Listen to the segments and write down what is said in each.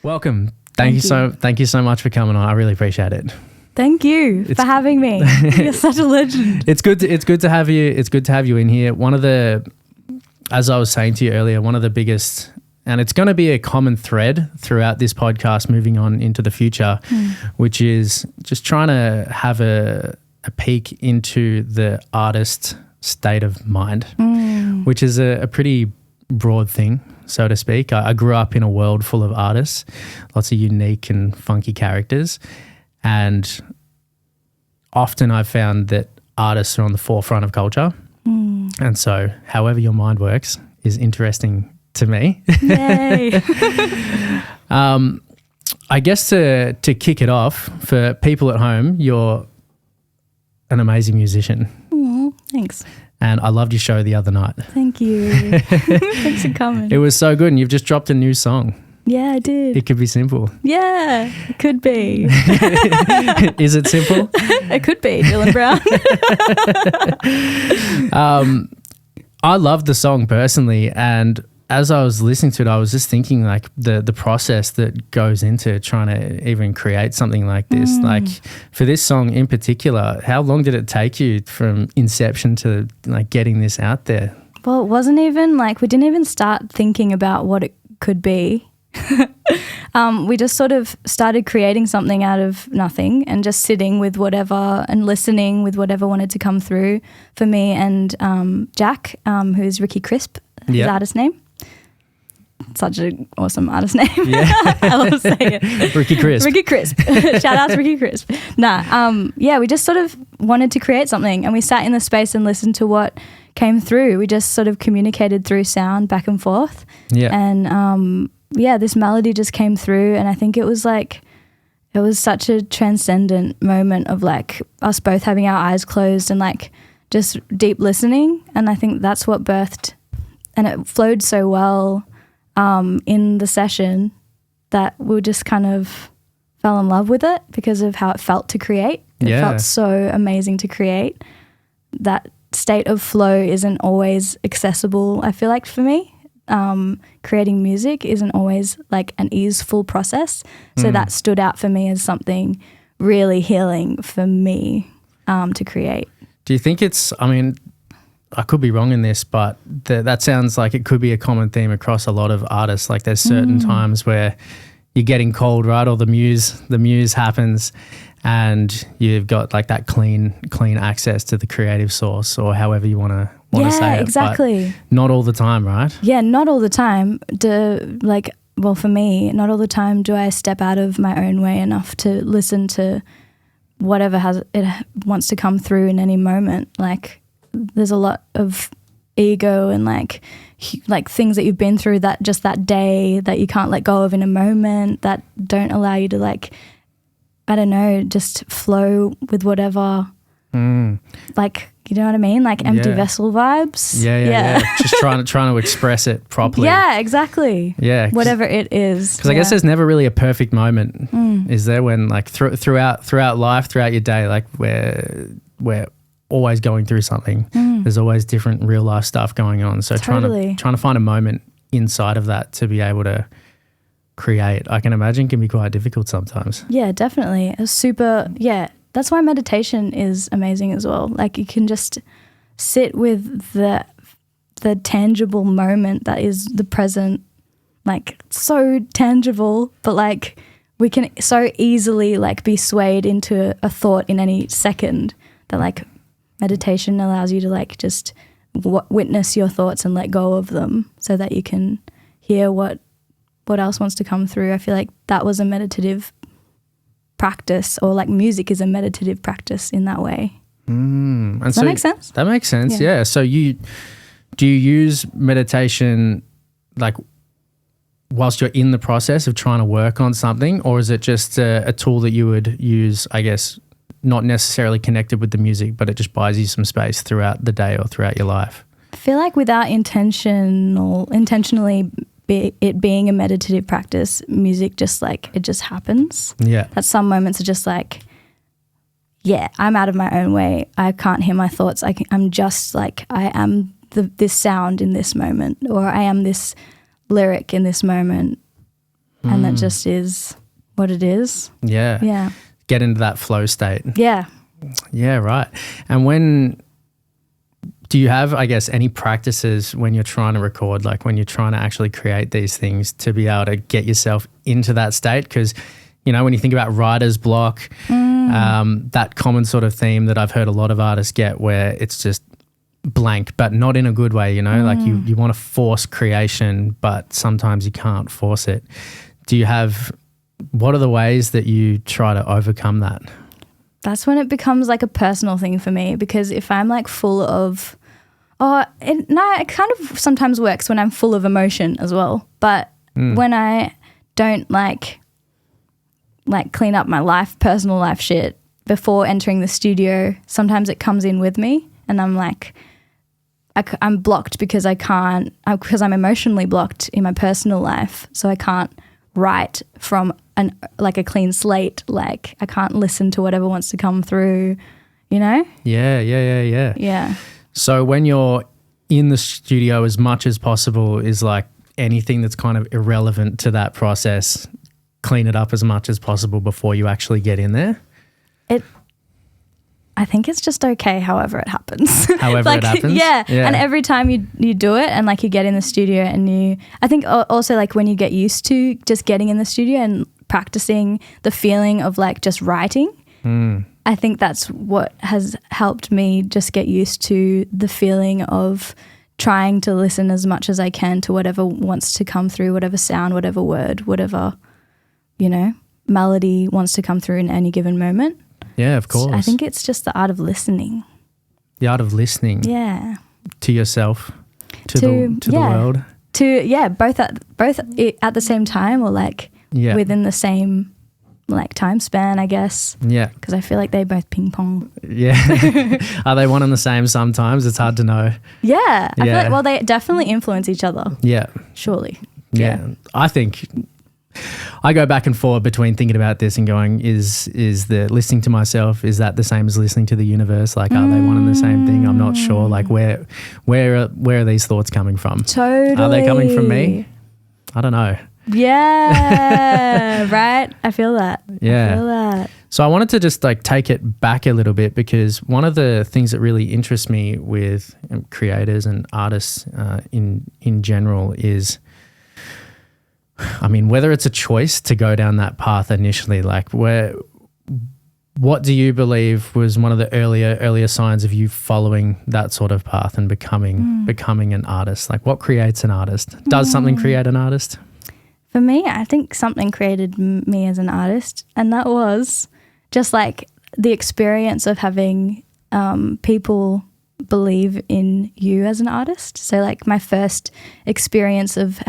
Welcome. Thank you so much for coming on. I really appreciate it. Thank you for having me. You're such a legend. It's good to have you. It's good to have you in here. As I was saying to you earlier, one of the biggest, and it's going to be a common thread throughout this podcast moving on into the future, which is just trying to have a peek into the artist's state of mind, which is a pretty broad thing, so to speak. I grew up in a world full of artists, lots of unique and funky characters, and often I've found that artists are on the forefront of culture. And so however your mind works is interesting to me. Yay. I guess to kick it off, for people at home, you're an amazing musician. Thanks. And I loved your show the other night. Thank you. Thanks for coming. It was so good, and you've just dropped a new song. Yeah, I did. It could be simple. Yeah, it could be. Is it simple? It could be, Dylan Brown. I loved the song personally, and as I was listening to it, I was just thinking like the process that goes into trying to even create something like this. Like for this song in particular, how long did it take you from inception to like getting this out there? Well, it wasn't even like, we didn't even start thinking about what it could be. We just sort of started creating something out of nothing and just sitting with whatever and listening with whatever wanted to come through for me and Jack, who's Ricky Crisp, his artist name. Such an awesome artist name. Yeah. I love saying it. Ricky Crisp. Ricky Crisp. Shout out to Ricky Crisp. We just sort of wanted to create something, and we sat in the space and listened to what came through. We just sort of communicated through sound back and forth. Yeah. And this melody just came through, and I think it was such a transcendent moment of like us both having our eyes closed and like just deep listening. And I think that's what birthed, and it flowed so well in the session that we just kind of fell in love with it because of how it felt to create. It felt so amazing to create. That state of flow isn't always accessible, I feel like, for me. Creating music isn't always like an easeful process. So that stood out for me as something really healing for me to create. Do you think I could be wrong in this, but that sounds like it could be a common theme across a lot of artists. Like there's certain times where you're getting called, right? Or the muse happens and you've got like that clean access to the creative source, or however you want to say it. Exactly. But not all the time, right? Yeah, not all the time. For me, not all the time do I step out of my own way enough to listen to whatever it wants to come through in any moment. Like there's a lot of ego and like things that you've been through that day that you can't let go of in a moment, that don't allow you to like, I don't know, just flow with whatever. Like, you know what I mean? Like empty vessel vibes. Yeah. Just trying to express it properly. Yeah, exactly. Yeah. Whatever it is. Because I guess there's never really a perfect moment, is there? When like throughout life, throughout your day, like we're always going through something. There's always different real life stuff going on. So trying to find a moment inside of that to be able to create, I can imagine can be quite difficult sometimes. Yeah, definitely. That's why meditation is amazing as well. Like you can just sit with the tangible moment that is the present, like so tangible, but like we can so easily like be swayed into a thought in any second, that like meditation allows you to like just witness your thoughts and let go of them so that you can hear what else wants to come through. I feel like that was a meditative practice, or like music is a meditative practice in that way. Does that make sense? That makes sense, yeah. So do you use meditation like whilst you're in the process of trying to work on something, or is it just a tool that you would use, I guess, not necessarily connected with the music, but it just buys you some space throughout the day or throughout your life? I feel like without intentionally it being a meditative practice, music just like, it just happens. Yeah. At some moments are just like, yeah, I'm out of my own way. I can't hear my thoughts. I'm just like, I am this sound in this moment, or I am this lyric in this moment. and that just is what it is. Yeah. Yeah. Get into that flow state. Yeah. Yeah, right. And do you have, I guess, any practices when you're trying to record, like when you're trying to actually create these things to be able to get yourself into that state? Because, when you think about writer's block, that common sort of theme that I've heard a lot of artists get where it's just blank, but not in a good way, like you want to force creation, but sometimes you can't force it. What are the ways that you try to overcome that? That's when it becomes like a personal thing for me, because if I'm like full of, it kind of sometimes works when I'm full of emotion as well. But when I don't like clean up my personal life shit before entering the studio, sometimes it comes in with me and I'm like, I'm blocked because because I'm emotionally blocked in my personal life. So I can't write from a clean slate. Like I can't listen to whatever wants to come through, Yeah. Yeah. So when you're in the studio, as much as possible is like anything that's kind of irrelevant to that process, clean it up as much as possible before you actually get in there? I think it's just okay however it happens. However it happens? Yeah. And every time you do it and you get in the studio and I think also when you get used to just getting in the studio and practicing the feeling of just writing, I think that's what has helped me just get used to the feeling of trying to listen as much as I can to whatever wants to come through, whatever sound, whatever word, whatever, melody wants to come through in any given moment. Yeah, of course. I think it's just the art of listening. The art of listening. Yeah. To yourself, to the world. Both at the same time or within the same time span, I guess. Yeah. Because I feel like they both ping pong. Yeah. Are they one and the same sometimes? It's hard to know. Yeah. I feel like, they definitely influence each other. Yeah. Surely. Yeah. I think I go back and forth between thinking about this and going, is the listening to myself, is that the same as listening to the universe? Are they one and the same thing? I'm not sure. Where are these thoughts coming from? Totally. Are they coming from me? I don't know. Yeah. Right. I feel that. Yeah. I feel that. So I wanted to just take it back a little bit, because one of the things that really interests me with creators and artists in general is, whether it's a choice to go down that path initially, what do you believe was one of the earlier signs of you following that sort of path and becoming an artist? What creates an artist? Does something create an artist? For me, I think something created me as an artist, and that was just the experience of having people believe in you as an artist. So my first experience of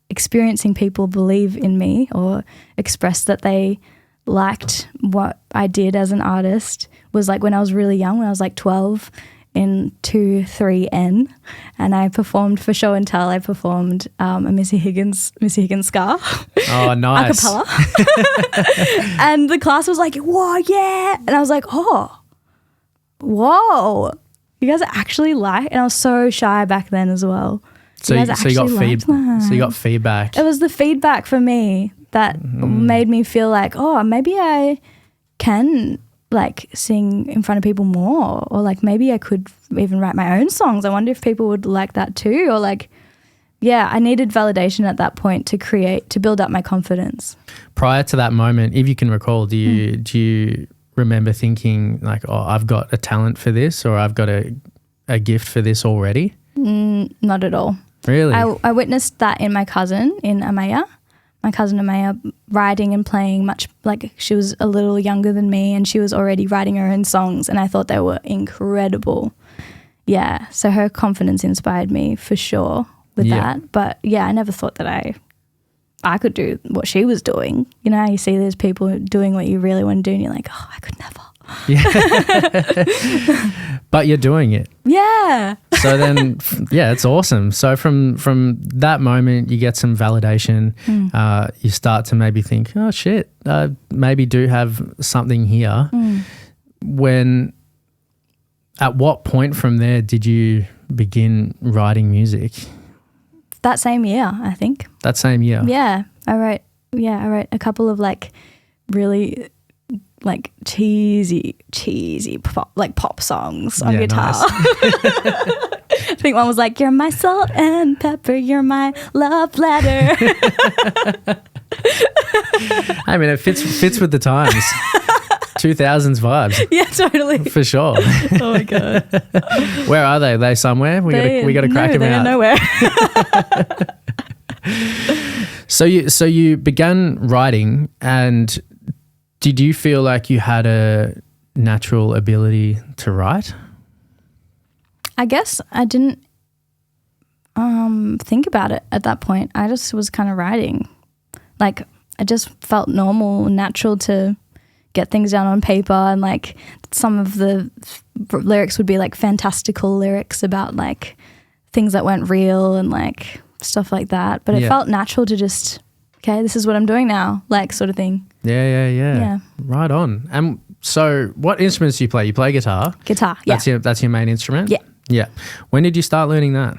experiencing people believe in me or express that they liked what I did as an artist was when I was really young, when I was 12 in 2-3N, and I performed for show and tell. I performed a Missy Higgins ska. Oh, nice. A cappella. And the class was like, whoa, yeah. And I was like, oh, whoa. You guys actually and I was so shy back then as well. So you got feedback. It was the feedback for me that made me feel maybe I can sing in front of people more, or maybe I could even write my own songs. I wonder if people would like that too, or I needed validation at that point to build up my confidence. Prior to that moment, if you can recall, do you remember thinking I've got a talent for this, or I've got a gift for this already? Not at all. Really? I witnessed that in my cousin, Emilia, writing and playing much, she was a little younger than me and she was already writing her own songs, and I thought they were incredible. Yeah, so her confidence inspired me for sure with that. But I never thought that I could do what she was doing. You see these people doing what you really want to do and you're like, oh, I could never. Yeah. But you're doing it. Yeah. So then, it's awesome. So from that moment, you get some validation. You start to maybe think, oh shit, I maybe do have something here. At what point from there did you begin writing music? That same year, I think. That same year? Yeah. I wrote a couple of like really like cheesy pop songs on guitar. Nice. I think one was like, "You're my salt and pepper, you're my love letter." I mean, it fits with the times. 2000s vibes. Yeah, totally. For sure. Oh my God. Where are they? Are they somewhere? We got to crack them out. Nowhere. So you began writing, and did you feel like you had a natural ability to write? I guess I didn't think about it at that point. I just was kind of writing. Like, it just felt normal and natural to get things down on paper, and like some of the lyrics would be like fantastical lyrics about like things that weren't real and like stuff like that. But it felt natural to just, okay, this is what I'm doing now, like sort of thing. Yeah. Right on. And so what instruments do you play? You play guitar? Guitar, yeah. That's your main instrument? Yeah. Yeah. When did you start learning that?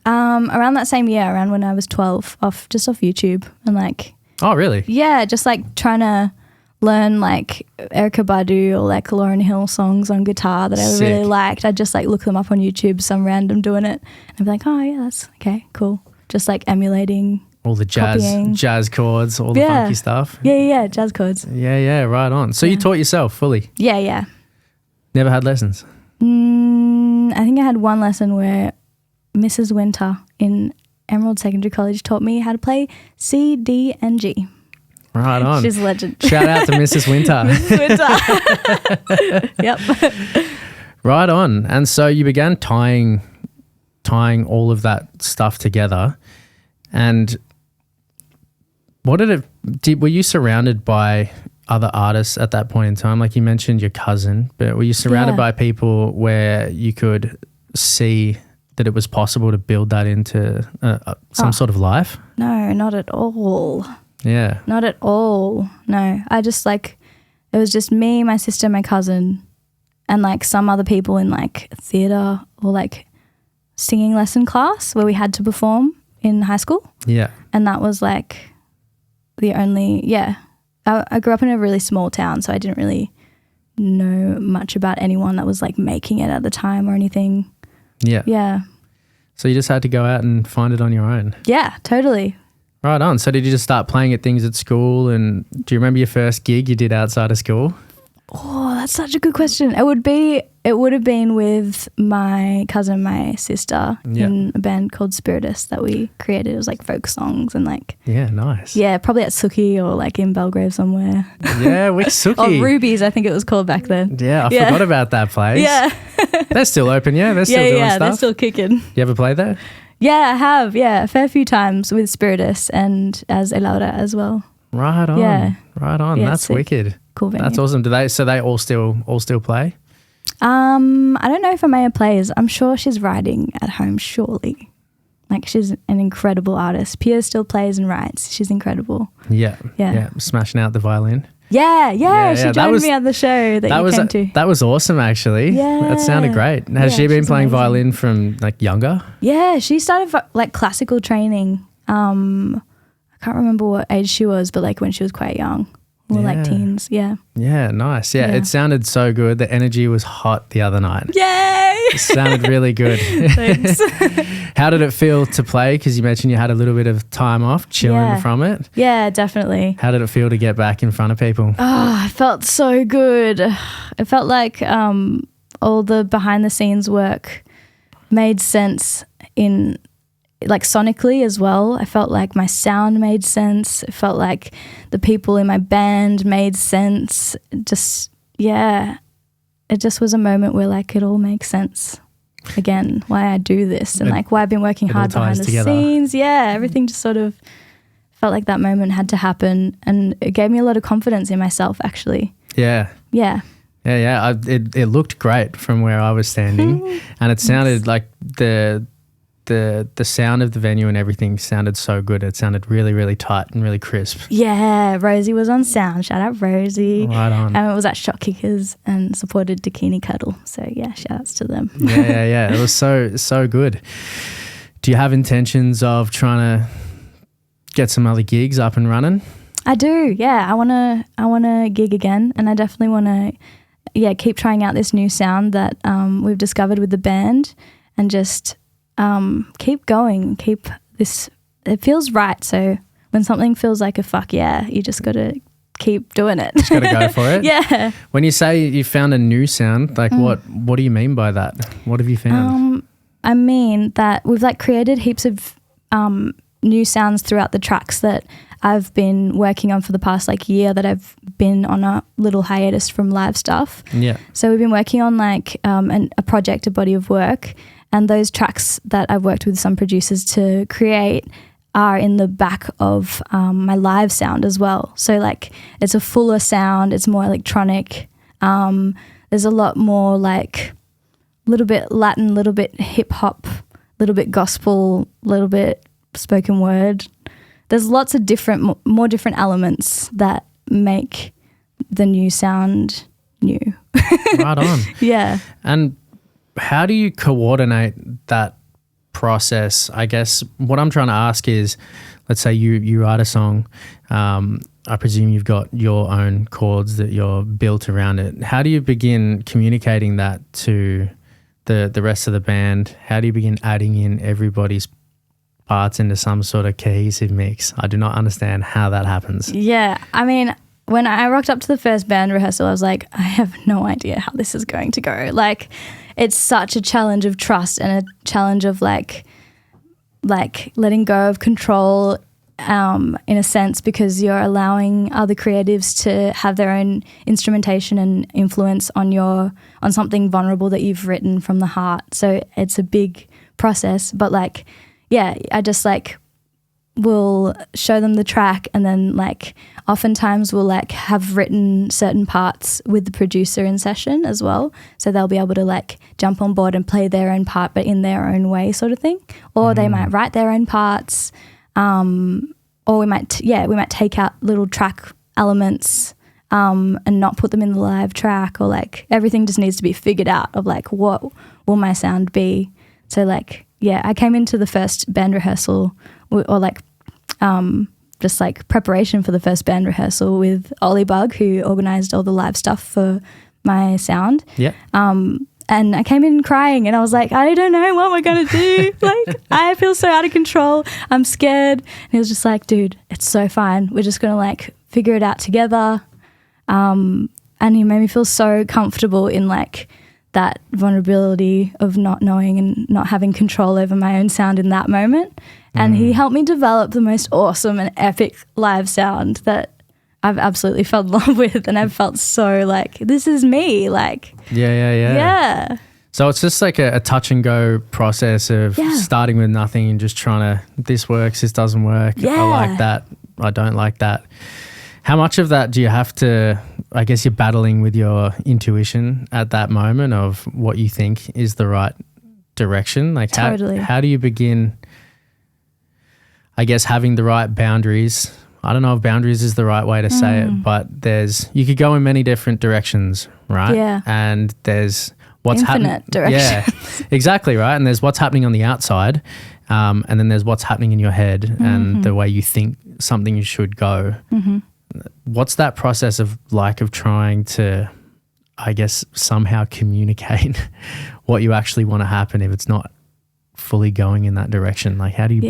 Around that same year, around when I was 12, off YouTube and like. Oh, really? Yeah, just like trying to learn like Erykah Badu or like Lauryn Hill songs on guitar that I really liked. I'd just like look them up on YouTube, some random doing it, and be like, oh yeah, that's okay, cool. Just like emulating all the jazz chords, all the funky stuff. Yeah, jazz chords. Yeah, right on. So you taught yourself fully? Yeah. Never had lessons? I think I had one lesson where Mrs. Winter in Emerald Secondary College taught me how to play C, D, and G. Right on. She's a legend. Shout out to Mrs. Winter. Mrs. Winter. Yep. Right on. And so you began tying all of that stuff together. And were you surrounded by other artists at that point in time? Like you mentioned your cousin, but were you surrounded by people where you could see that it was possible to build that into some sort of life? No, not at all. Yeah. Not at all. No, I just like, it was just me, my sister, my cousin, and like some other people in like theatre or like singing lesson class where we had to perform in high school. Yeah. And that was like the only, I grew up in a really small town, so I didn't really know much about anyone that was like making it at the time or anything. Yeah. Yeah. So you just had to go out and find it on your own? Yeah, totally. Right on. So did you just start playing at things at school, and do you remember your first gig you did outside of school? Oh, that's such a good question. It would have been with my cousin, my sister, in a band called Spiritus that we created. It was like folk songs and like... Yeah, nice. Yeah, probably at Suki or like in Belgrave somewhere. Yeah, which Suki? Or Ruby's, I think it was called back then. Yeah, I forgot about that place. Yeah. They're still open, yeah? They're still doing stuff? They're still kicking. You ever played there? Yeah, I have, a fair few times with Spiritus and as ELAURA as well. Right on. Yeah. Right on. Yeah, that's sick. wicked. Cool venue. That's awesome. So they all still play? I don't know if Amaya plays. I'm sure she's writing at home, surely. Like, she's an incredible artist. Pia still plays and writes. She's incredible. Yeah. Smashing out the violin. Yeah. She joined me at the show that you came to. That was awesome, actually. Yeah. That sounded great. Has she been playing violin from like younger? Yeah, she started like classical training. I can't remember what age she was, but like when she was quite young. Or like teens, yeah. Yeah, nice. Yeah, it sounded so good. The energy was hot the other night. Yay! It sounded really good. Thanks. How did it feel to play? Because you mentioned you had a little bit of time off, chilling from it. Yeah, definitely. How did it feel to get back in front of people? Oh, it felt so good. It felt like all the behind the scenes work made sense in like sonically as well. I felt like my sound made sense. It felt like the people in my band made sense. It just was a moment where like it all makes sense again, why I do this and like why I've been working hard behind the scenes. Yeah, everything just sort of felt like that moment had to happen, and it gave me a lot of confidence in myself actually. Yeah. It looked great from where I was standing, and it sounded like the sound of the venue and everything sounded so good. It sounded really, really tight and really crisp. Yeah, Rosie was on sound. Shout out Rosie. Right on. And it was at Shot Kickers and supported Dakini Cuddle. So yeah, shout outs to them. Yeah. It was so good. Do you have intentions of trying to get some other gigs up and running? I do, yeah. I wanna gig again, and I definitely wanna, keep trying out this new sound that we've discovered with the band, and just keep going. Keep this. It feels right. So when something feels like a fuck yeah, you just gotta keep doing it. Just gotta go for it. Yeah. When you say you found a new sound, like what do you mean by that? What have you found? I mean that we've like created heaps of new sounds throughout the tracks that I've been working on for the past like year, that I've been on a little hiatus from live stuff. Yeah. So we've been working on like a project, a body of work, and those tracks that I've worked with some producers to create are in the back of my live sound as well. So like it's a fuller sound, it's more electronic. There's a lot more like little bit Latin, little bit hip hop, little bit gospel, little bit spoken word. There's lots of different, more different elements that make the new sound new. Right on. Yeah. And how do you coordinate that process? I guess what I'm trying to ask is, let's say you write a song. I presume you've got your own chords that you're built around it. How do you begin communicating that to the rest of the band? How do you begin adding in everybody's parts into some sort of cohesive mix? I do not understand how that happens. Yeah. I mean, when I rocked up to the first band rehearsal, I was like, I have no idea how this is going to go. Like, it's such a challenge of trust and a challenge of like letting go of control in a sense, because you're allowing other creatives to have their own instrumentation and influence on something vulnerable that you've written from the heart. So it's a big process, but like, yeah, I just like will show them the track, and then like oftentimes we'll like have written certain parts with the producer in session as well, so they'll be able to like jump on board and play their own part but in their own way, sort of thing. Or they might write their own parts, or we might take out little track elements and not put them in the live track, or like everything just needs to be figured out of like what will my sound be. So like, yeah, I came into the first band rehearsal or like just like preparation for the first band rehearsal with Ollie Bug, who organised all the live stuff for my sound. Yeah. And I came in crying and I was like, I don't know what we're going to do. Like, I feel so out of control. I'm scared. And he was just like, dude, it's so fine. We're just going to like figure it out together. And he made me feel so comfortable in like that vulnerability of not knowing and not having control over my own sound in that moment. And he helped me develop the most awesome and epic live sound that I've absolutely fell in love with, and I've felt so like, this is me. Like, yeah. So it's just like a touch and go process of starting with nothing and just trying to, this works, this doesn't work. Yeah. I like that, I don't like that. How much of that do you have to, I guess you're battling with your intuition at that moment of what you think is the right direction? Like Totally. How do you begin, I guess, having the right boundaries? I don't know if boundaries is the right way to say it, but you could go in many different directions, right? Yeah. And there's what's happening. Infinite directions. Yeah, exactly, right? And there's what's happening on the outside, and then there's what's happening in your head and the way you think something should go. Mm-hmm. What's that process of trying to, I guess, somehow communicate what you actually want to happen if it's not fully going in that direction? Like, how do you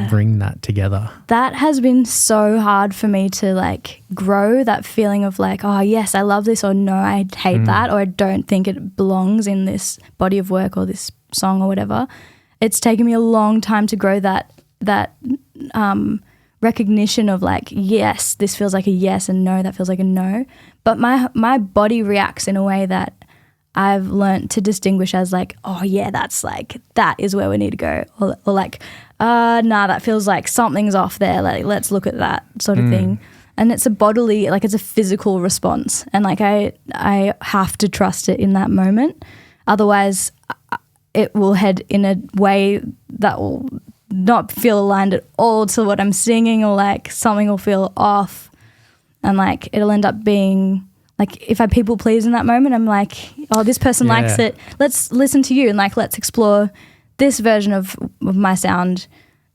bring that together? That has been so hard for me to like grow that feeling of like, oh yes, I love this, or no, I hate that, or I don't think it belongs in this body of work or this song or whatever. It's taken me a long time to grow that recognition of like, yes, this feels like a yes, and no, that feels like a no. But my body reacts in a way that I've learnt to distinguish as like, oh yeah, that's like, that is where we need to go. Or like, nah, that feels like something's off there. Like, let's look at that sort of thing. And it's a bodily, like it's a physical response. And like I have to trust it in that moment. Otherwise it will head in a way that will not feel aligned at all to what I'm singing, or like something will feel off. And like it'll end up being like, if I people please in that moment, I'm like, oh, this person likes it. Let's listen to you and like, let's explore this version of my sound.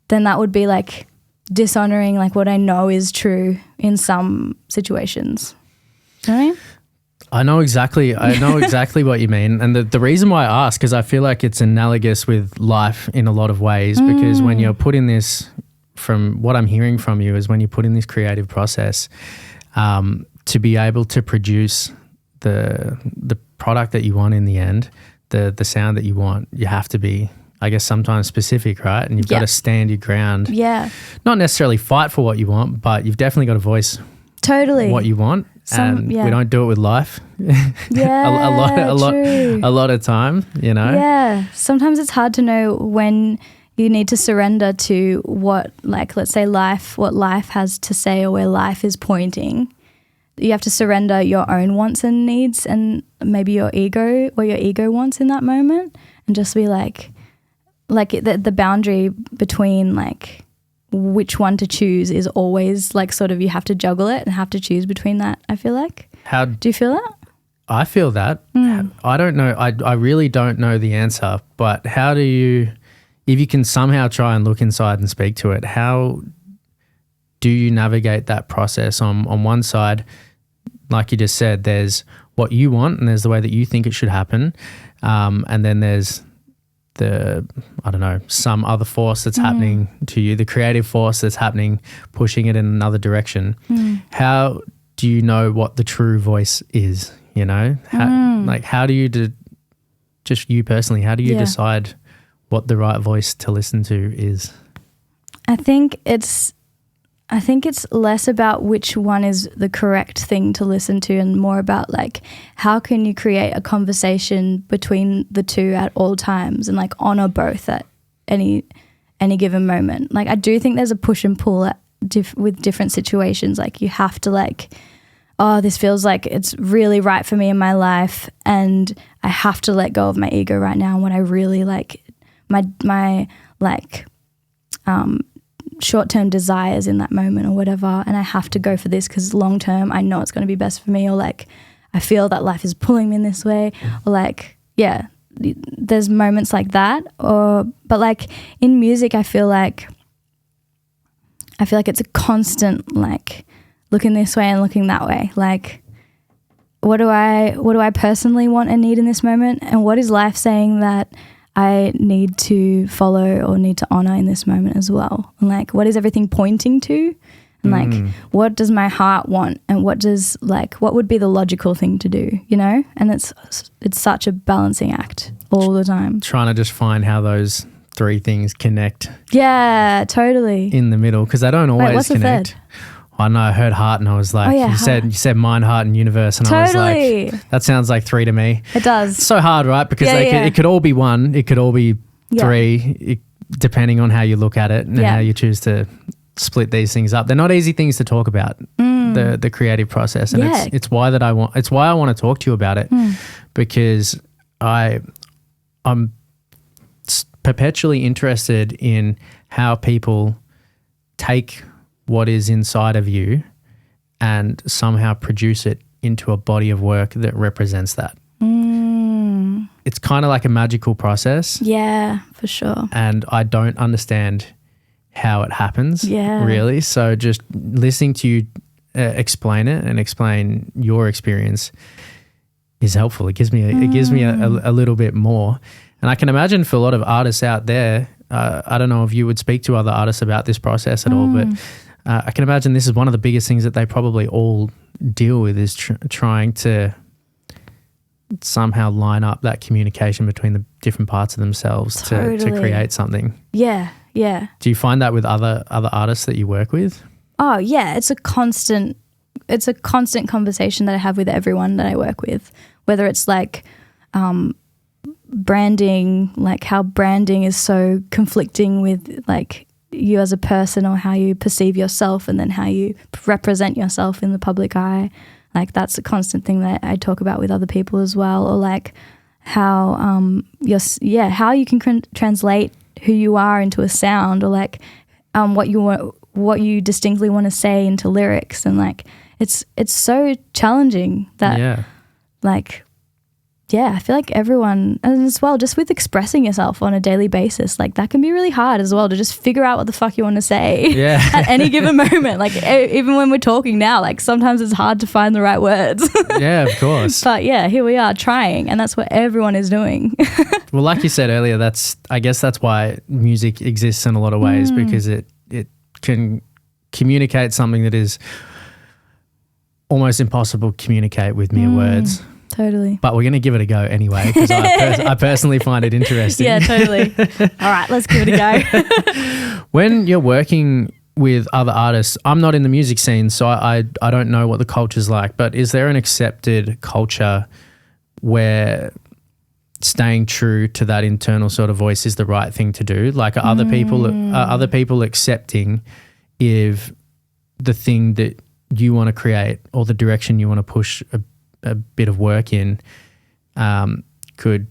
Then that would be like dishonoring like what I know is true in some situations. You know what I mean? I know exactly what you mean. And the reason why I ask is I feel like it's analogous with life in a lot of ways, because when you're put in this, from what I'm hearing from you, is when you put in this creative process, to be able to produce the product that you want in the end, the sound that you want, you have to be, I guess, sometimes specific, right? And you've got to stand your ground. Yeah. Not necessarily fight for what you want, but you've definitely got to voice what you want. And we don't do it with life. Yeah. a lot of time, you know? Yeah. Sometimes it's hard to know when you need to surrender to what, like, let's say what life has to say, or where life is pointing. You have to surrender your own wants and needs, and maybe your ego, what your ego wants in that moment, and just be like the boundary between like which one to choose is always like sort of, you have to juggle it and have to choose between that, I feel like. Do you feel that? I feel that. I don't know. I really don't know the answer, but how do you, if you can somehow try and look inside and speak to it, how do you navigate that process? On one side, like you just said, there's what you want and there's the way that you think it should happen. And then there's some other force that's happening to you, the creative force that's happening, pushing it in another direction. How do you know what the true voice is? You know, how do you, just you personally, how do you decide what the right voice to listen to is? I think it's less about which one is the correct thing to listen to, and more about like, how can you create a conversation between the two at all times, and like honor both at any given moment. Like, I do think there's a push and pull with different situations. Like, you have to like, oh, this feels like it's really right for me in my life, and I have to let go of my ego right now, and what I really like, my like short-term desires in that moment or whatever, and I have to go for this because long-term I know it's going to be best for me, or like I feel that life is pulling me in this way, or like, yeah, there's moments like that. But like in music, I feel like it's a constant like looking this way and looking that way. Like, what do I personally want and need in this moment, and what is life saying that I need to follow or need to honor in this moment as well? And like, what is everything pointing to? And like, what does my heart want? And what would be the logical thing to do, you know? And it's such a balancing act all the time. Trying to just find how those three things connect. Yeah, totally. In the middle, because they don't always what's connect. The third? I know, I heard heart and I was like, you said mind, heart and universe, and totally. I was like, that sounds like three to me. It does. It's so hard, right? Because it could all be one, it could all be three, depending on how you look at it and how you choose to split these things up. They're not easy things to talk about, the creative process, and it's why I want to talk to you about it, because I'm perpetually interested in how people take what is inside of you and somehow produce it into a body of work that represents that. It's kind of like a magical process. Yeah, for sure. And I don't understand how it happens, really. So just listening to you explain it and explain your experience is helpful. It gives me a little bit more. And I can imagine for a lot of artists out there, I don't know if you would speak to other artists about this process at all, but I can imagine this is one of the biggest things that they probably all deal with, is trying to somehow line up that communication between the different parts of themselves to create something. Yeah, yeah. Do you find that with other artists that you work with? Oh yeah, it's a constant conversation that I have with everyone that I work with, whether it's like branding, like how branding is so conflicting with like you as a person, or how you perceive yourself and then how you represent yourself in the public eye. Like, that's a constant thing that I talk about with other people as well. Or like how how you can translate who you are into a sound, or like what you distinctly want to say into lyrics. And like it's so challenging that like I feel like everyone, and as well, just with expressing yourself on a daily basis, like that can be really hard as well to just figure out what the fuck you want to say at any given moment. Like even when we're talking now, like sometimes it's hard to find the right words. Yeah, of course. But yeah, here we are trying, and that's what everyone is doing. Well, like you said earlier, I guess that's why music exists in a lot of ways, because it can communicate something that is almost impossible to communicate with mere words. Totally. But we're going to give it a go anyway, because I personally find it interesting. Yeah, totally. All right, let's give it a go. When you're working with other artists, I'm not in the music scene, so I don't know what the culture's like, but is there an accepted culture where staying true to that internal sort of voice is the right thing to do? Like, are other people accepting if the thing that you want to create or the direction you want to push a bit of work in could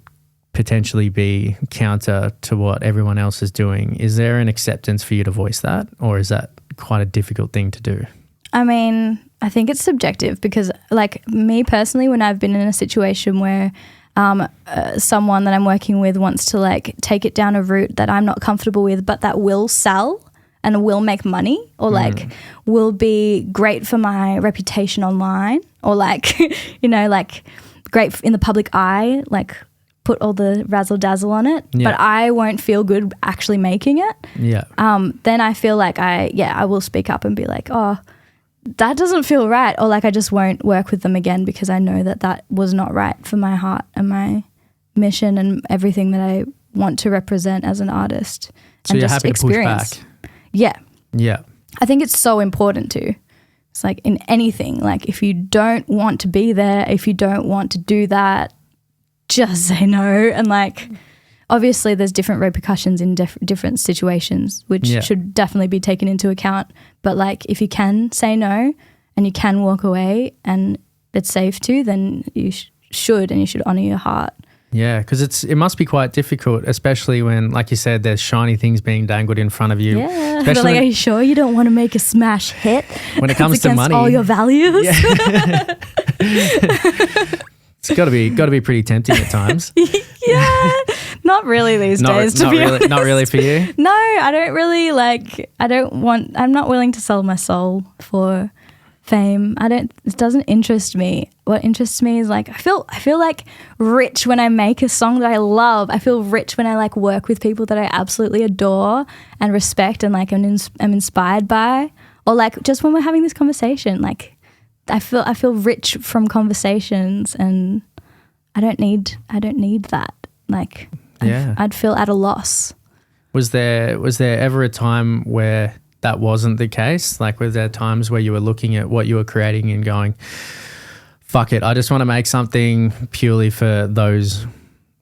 potentially be counter to what everyone else is doing? Is there an acceptance for you to voice that, or is that quite a difficult thing to do? I mean, I think it's subjective, because like me personally, when I've been in a situation where someone that I'm working with wants to like take it down a route that I'm not comfortable with, but that will sell and will make money, or like will be great for my reputation online, or like, you know, like great in the public eye, like put all the razzle dazzle on it, but I won't feel good actually making it. Yeah. Then I feel like I will speak up and be like, oh, that doesn't feel right, or like I just won't work with them again, because I know that that was not right for my heart and my mission and everything that I want to represent as an artist. So and you're just happy to push back? Yeah. Yeah. I think it's so important too. It's like in anything, like if you don't want to be there, if you don't want to do that, just say no. And like, obviously there's different repercussions in different situations, which should definitely be taken into account. But like, if you can say no and you can walk away and it's safe to, then you should honor your heart. Yeah, because it must be quite difficult, especially when, like you said, there's shiny things being dangled in front of you. Yeah, but like, are you sure you don't want to make a smash hit when it comes to money? All your values. Yeah. It's got to be pretty tempting at times. Yeah, not really these days. To be honest, not really for you. No, I don't really like. I'm not willing to sell my soul for fame. It doesn't interest me. What interests me is like I feel like rich when I make a song that I love. I feel rich when I like work with people that I absolutely adore and respect and like I'm inspired by, or like just when we're having this conversation, like I feel rich from conversations, and I don't need that. Like I'd feel at a loss. Was there ever a time where that wasn't the case? Like, were there times where you were looking at what you were creating and going, fuck it, I just want to make something purely for those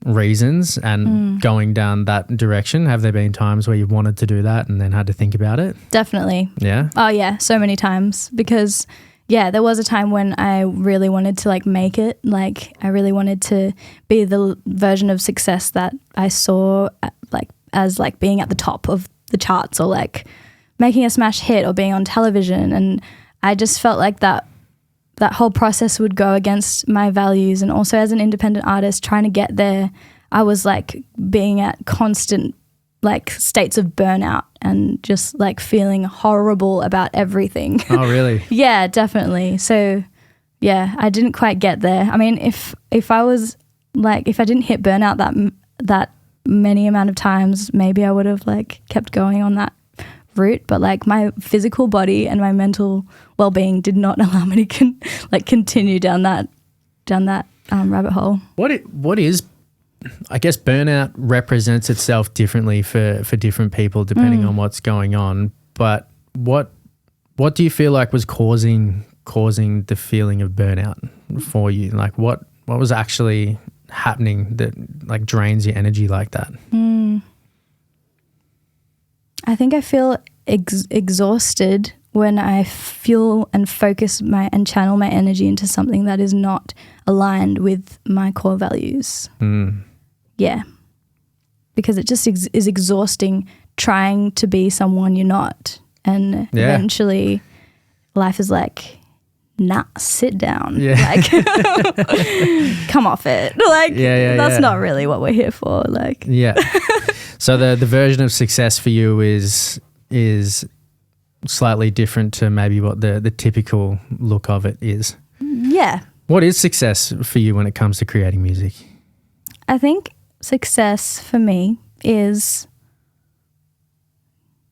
reasons, and going down that direction? Have there been times where you wanted to do that and then had to think about it? Definitely. Yeah? Oh yeah, so many times, because there was a time when I really wanted to like make it. Like I really wanted to be the version of success that I saw like as like being at the top of the charts, or like making a smash hit, or being on television. And I just felt like that whole process would go against my values. And also as an independent artist trying to get there, I was like being at constant like states of burnout and just like feeling horrible about everything. Oh, really? Yeah, definitely. So yeah, I didn't quite get there. I mean, if I was like, if I didn't hit burnout that many amount of times, maybe I would have like kept going on that route. But like my physical body and my mental well-being did not allow me to continue down that rabbit hole. What is, I guess burnout represents itself differently for different people depending on what's going on. But what do you feel like was causing the feeling of burnout for you? Like what was actually happening that like drains your energy like that? I think I feel exhausted when I fuel and focus and channel my energy into something that is not aligned with my core values. Yeah. Because it just is exhausting trying to be someone you're not. And eventually life is like, nah, sit down. Yeah. Like, come off it. Like, that's yeah. not really what we're here for. Like, yeah. So the version of success for you is slightly different to maybe what the typical look of it is. Yeah. What is success for you when it comes to creating music? I think success for me is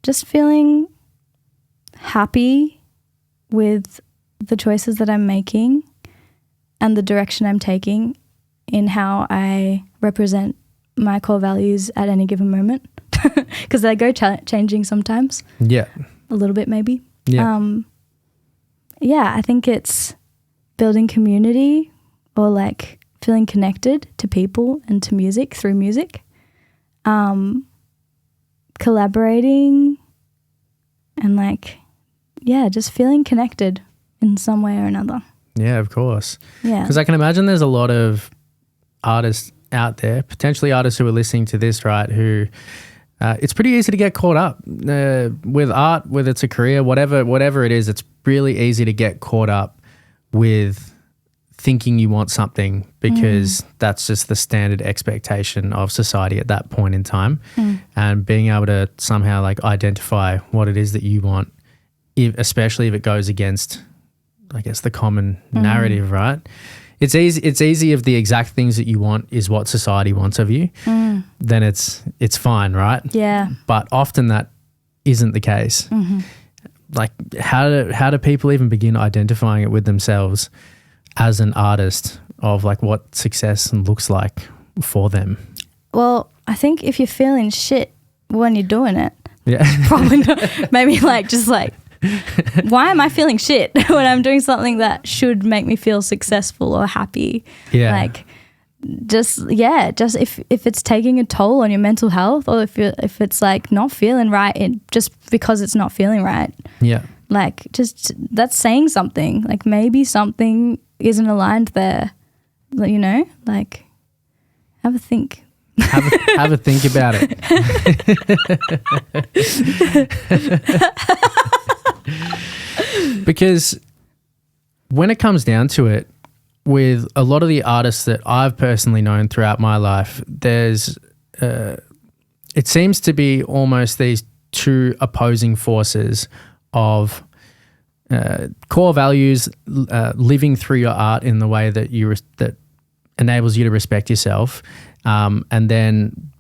just feeling happy with the choices that I'm making and the direction I'm taking in how I represent my core values at any given moment, because they go changing sometimes. Yeah. A little bit maybe. Yeah. I think it's building community or like feeling connected to people and to music through music. Collaborating and like, just feeling connected in some way or another. Yeah, of course. Yeah. Because I can imagine there's a lot of artists out there, potentially artists who are listening to this, right, who it's pretty easy to get caught up with art, whether it's a career, whatever it is. It's really easy to get caught up with thinking you want something because that's just the standard expectation of society at that point in time, and being able to somehow like identify what it is that you want, especially if it goes against, I guess, the common narrative, right? It's easy if the exact things that you want is what society wants of you, then it's fine, right? Yeah. But often that isn't the case. Like how do people even begin identifying it with themselves as an artist of like what success looks like for them? Well, I think if you're feeling shit when you're doing it, probably not. Maybe like just like, why am I feeling shit when I'm doing something that should make me feel successful or happy? Yeah. Like just if it's taking a toll on your mental health, or if it's like not feeling right, just because it's not feeling right. Yeah. Like just that's saying something. Like maybe something isn't aligned there. You know, like have a think. Have a think about it. Because when it comes down to it, with a lot of the artists that I've personally known throughout my life, there's it seems to be almost these two opposing forces of core values, living through your art in the way that that enables you to respect yourself, and then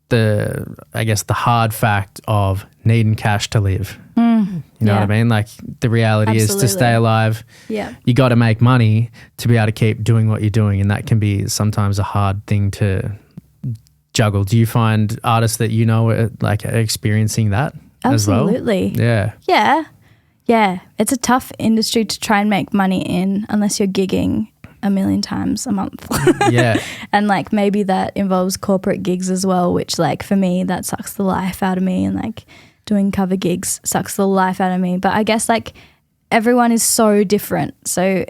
the hard fact of needing cash to live. You know what I mean? Like the reality is to stay alive, you got to make money to be able to keep doing what you're doing, and that can be sometimes a hard thing to juggle. Do you find artists that you know are experiencing that as well? Absolutely. Yeah. It's a tough industry to try and make money in unless you're gigging a million times a month. Yeah. And like maybe that involves corporate gigs as well, which like for me that sucks the life out of me, and like doing cover gigs sucks the life out of me. But I guess like everyone is so different. So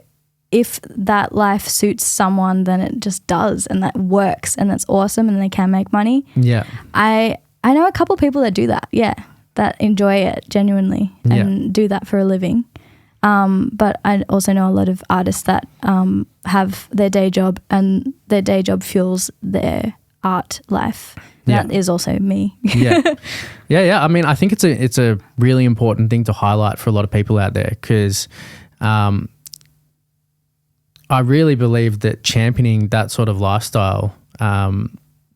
if that life suits someone, then it just does, and that works, and that's awesome, and they can make money. Yeah. I know a couple people that do that. Yeah. That enjoy it genuinely and do that for a living. But I also know a lot of artists that have their day job, and their day job fuels their art life. That is also me. Yeah. I mean, I think it's a really important thing to highlight for a lot of people out there, because I really believe that championing that sort of lifestyle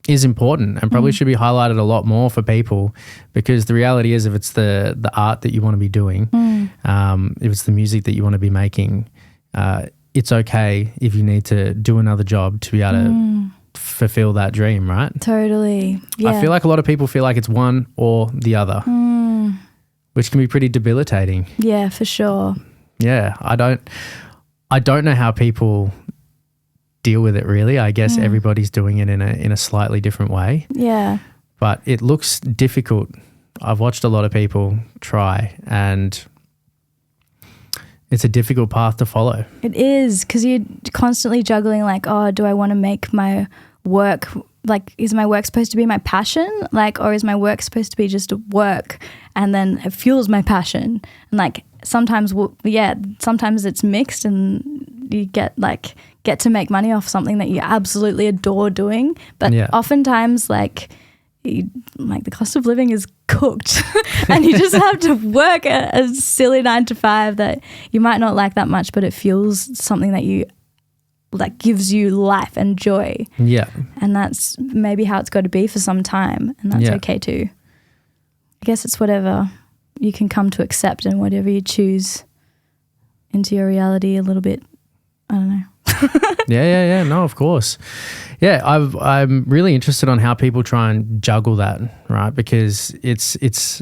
is important, and probably should be highlighted a lot more for people, because the reality is, if it's the art that you want to be doing, if it's the music that you want to be making, it's okay if you need to do another job to be able to fulfill that dream, right? Totally. Yeah. I feel like a lot of people feel like it's one or the other, which can be pretty debilitating. Yeah, for sure. Yeah, I don't know how people deal with it, really. I guess everybody's doing it in a slightly different way. Yeah. But it looks difficult. I've watched a lot of people try, and it's a difficult path to follow. It is, because you're constantly juggling like, oh, do I want to make my work, like, is my work supposed to be my passion? Like, or is my work supposed to be just work, and then it fuels my passion? And like, sometimes it's mixed, and you get to make money off something that you absolutely adore doing. But oftentimes, like the cost of living is cooked and you just have to work a silly 9 to 5 that you might not like that much, but it fuels something that gives you life and joy. Yeah. And that's maybe how it's got to be for some time, and that's okay too. I guess it's whatever you can come to accept and whatever you choose into your reality a little bit. I don't know. Yeah. No, of course. Yeah, I'm really interested on how people try and juggle that, right? Because it's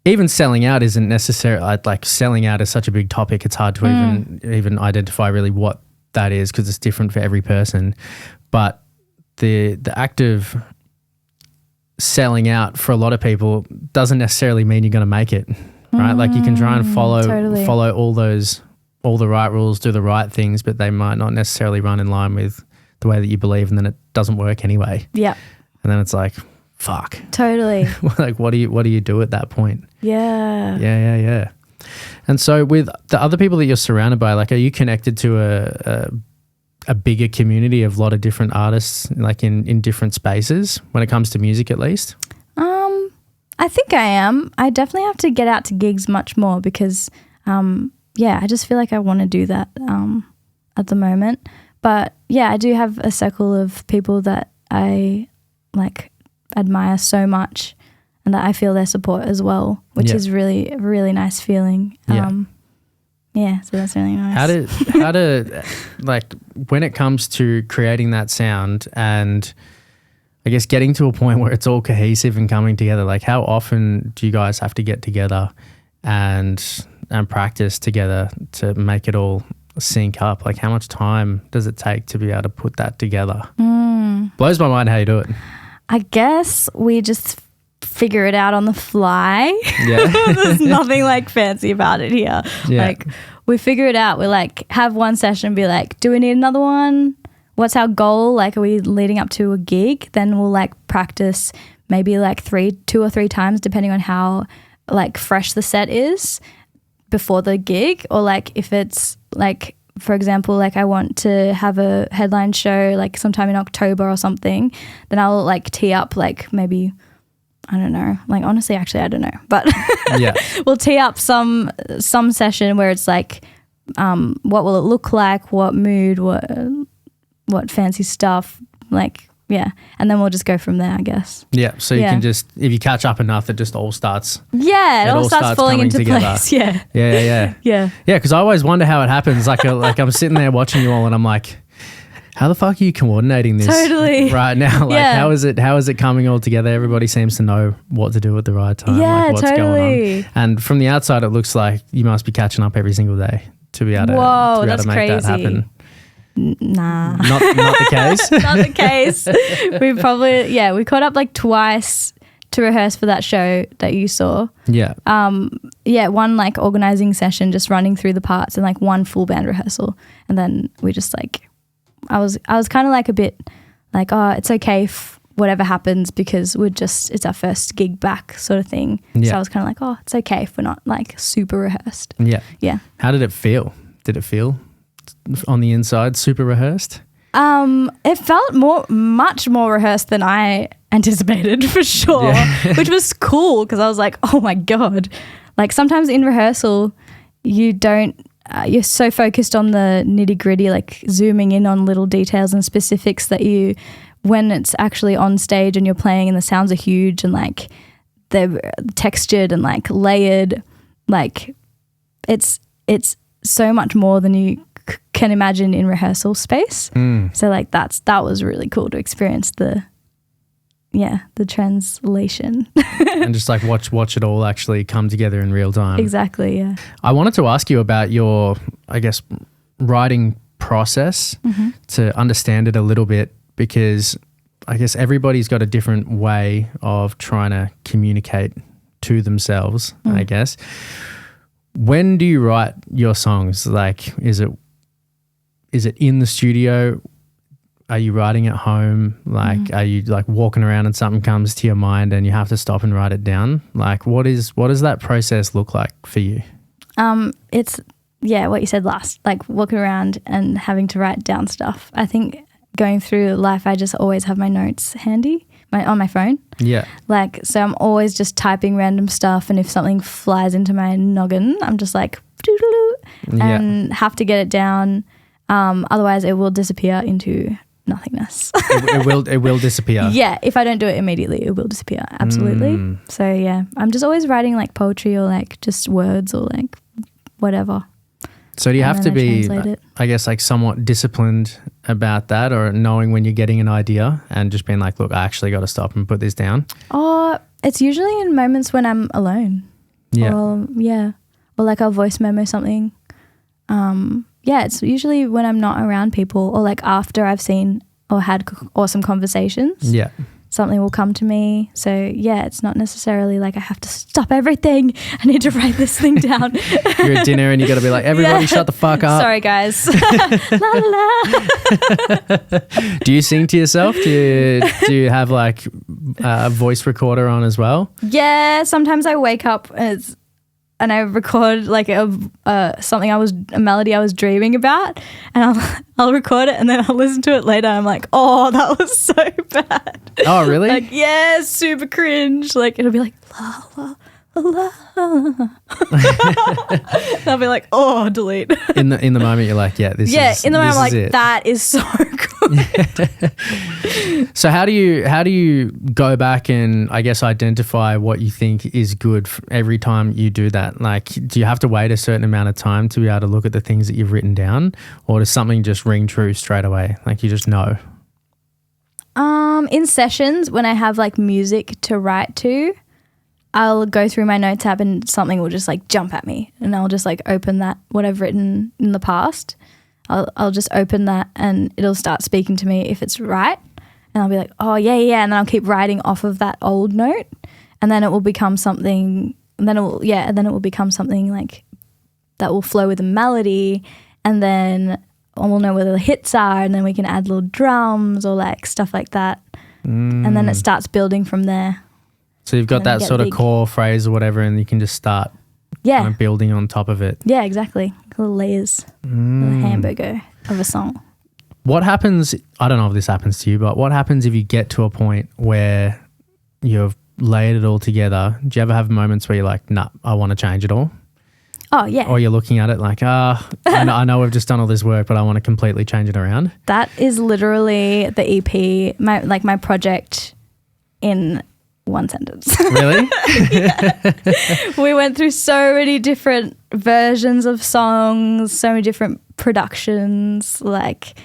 even selling out isn't necessarily like selling out is such a big topic. It's hard to even identify really what that is, because it's different for every person. But the act of selling out for a lot of people doesn't necessarily mean you're going to make it, right? Like you can try and follow all the right rules, do the right things, but they might not necessarily run in line with the way that you believe, and then it doesn't work anyway. Yeah. And then it's like, fuck. Totally. Like what do you do at that point? Yeah. Yeah. And so with the other people that you're surrounded by, like, are you connected to a bigger community of a lot of different artists, like in different spaces when it comes to music at least? I think I am. I definitely have to get out to gigs much more because, I just feel like I want to do that at the moment. But yeah, I do have a circle of people that I admire so much, and that I feel their support as well, which is really a really nice feeling. So that's really nice. How do like when it comes to creating that sound and I guess getting to a point where it's all cohesive and coming together, like how often do you guys have to get together and practice together to make it all sync up? Like how much time does it take to be able to put that together? Blows my mind how you do it. I guess we just figure it out on the fly. Yeah. There's nothing like fancy about it here. Yeah. Like we figure it out. We like have one session and be like, do we need another one? What's our goal? Like, are we leading up to a gig? Then we'll like practice maybe like 2 or 3 times depending on how like fresh the set is before the gig. Or like if it's like, for example, like I want to have a headline show like sometime in October or something, then I'll like tee up like maybe, I don't know, like honestly, actually, I don't know, but we'll tee up some session where it's like, what will it look like? What mood, what fancy stuff, like, yeah. And then we'll just go from there, I guess. Yeah. So you can just, if you catch up enough, it just all starts. Yeah. It all starts falling into place. Yeah. Yeah. Yeah. Because I always wonder how it happens. Like I'm sitting there watching you all and I'm like, how the fuck are you coordinating this right now? Like how is it coming all together? Everybody seems to know what to do at the right time. Yeah, like what's going on. And from the outside, it looks like you must be catching up every single day to be able to make crazy. That happen. Nah. Not the case? Not the case. We probably, we caught up like twice to rehearse for that show that you saw. Yeah. One like organizing session, just running through the parts, and like one full band rehearsal. And then we just like, I was kind of like a bit like, oh, it's okay if whatever happens because it's our first gig back sort of thing. Yeah. So I was kind of like, oh, it's okay if we're not like super rehearsed. Yeah. Yeah. How did it feel? Did it feel on the inside super rehearsed? It felt much more rehearsed than I anticipated for sure, which was cool because I was like, oh my God. Like sometimes in rehearsal, you're so focused on the nitty gritty, like zooming in on little details and specifics that when it's actually on stage and you're playing and the sounds are huge and like they're textured and like layered, like it's so much more than you can imagine in rehearsal space. So like that was really cool to experience the translation and just like watch it all actually come together in real time. Exactly. Yeah. I wanted to ask you about your, I guess, writing process to understand it a little bit, because I guess everybody's got a different way of trying to communicate to themselves, I guess. When do you write your songs? Like, is it in the studio? Are you writing at home? Like, are you like walking around and something comes to your mind and you have to stop and write it down? Like, what does that process look like for you? It's what you said last, like walking around and having to write down stuff. I think going through life, I just always have my notes handy on my phone. Yeah. Like, so I'm always just typing random stuff, and if something flies into my noggin, I'm just like, doo-doo-doo, and have to get it down. Otherwise, it will disappear into nothingness. it will disappear. Yeah, if I don't do it immediately, it will disappear. Absolutely. So yeah, I'm just always writing like poetry or like just words or like whatever. So do you have to be, I guess, like somewhat disciplined about that, or knowing when you're getting an idea and just being like, look, I actually got to stop and put this down? Oh, it's usually in moments when I'm alone. Yeah. Or like I'll voice memo something. It's usually when I'm not around people, or like after I've seen or had awesome conversations. Yeah. Something will come to me. So yeah, it's not necessarily like I have to stop everything. I need to write this thing down. You're at dinner and you got to be like, everybody shut the fuck up. Sorry guys. La, la. Do you sing to yourself? Do you have like a voice recorder on as well? Yeah, sometimes I wake up and I record like a melody I was dreaming about, and I'll record it and then I'll listen to it later. I'm like, oh, that was so bad. Oh, really? Like, yeah, super cringe. Like it'll be like la la la la. And I'll be like, oh, delete. In the moment, you're like, yeah, this is in the moment, I'm like, it. that is so good. So how do you go back and I guess identify what you think is good every time you do that? Like, do you have to wait a certain amount of time to be able to look at the things that you've written down, or does something just ring true straight away? Like you just know? In sessions when I have like music to write to, I'll go through my notes app and something will just like jump at me, and I'll just like open that, what I've written in the past. I'll just open that and it'll start speaking to me if it's right. And I'll be like, oh yeah. And then I'll keep writing off of that old note, and then it will become something, and then it will become something like that will flow with a melody, and then we'll know where the hits are, and then we can add little drums or like stuff like that. And then it starts building from there. So you've got that sort of core phrase or whatever, and you can just start kind of building on top of it. Yeah, exactly. Little layers, little hamburger of a song. What happens, I don't know if this happens to you, but what happens if you get to a point where you've laid it all together? Do you ever have moments where you're like, nah, I want to change it all? Oh, yeah. Or you're looking at it like, I know we've just done all this work, but I want to completely change it around. That is literally the EP, my project in one sentence. Really? We went through so many different versions of songs, so many different productions, like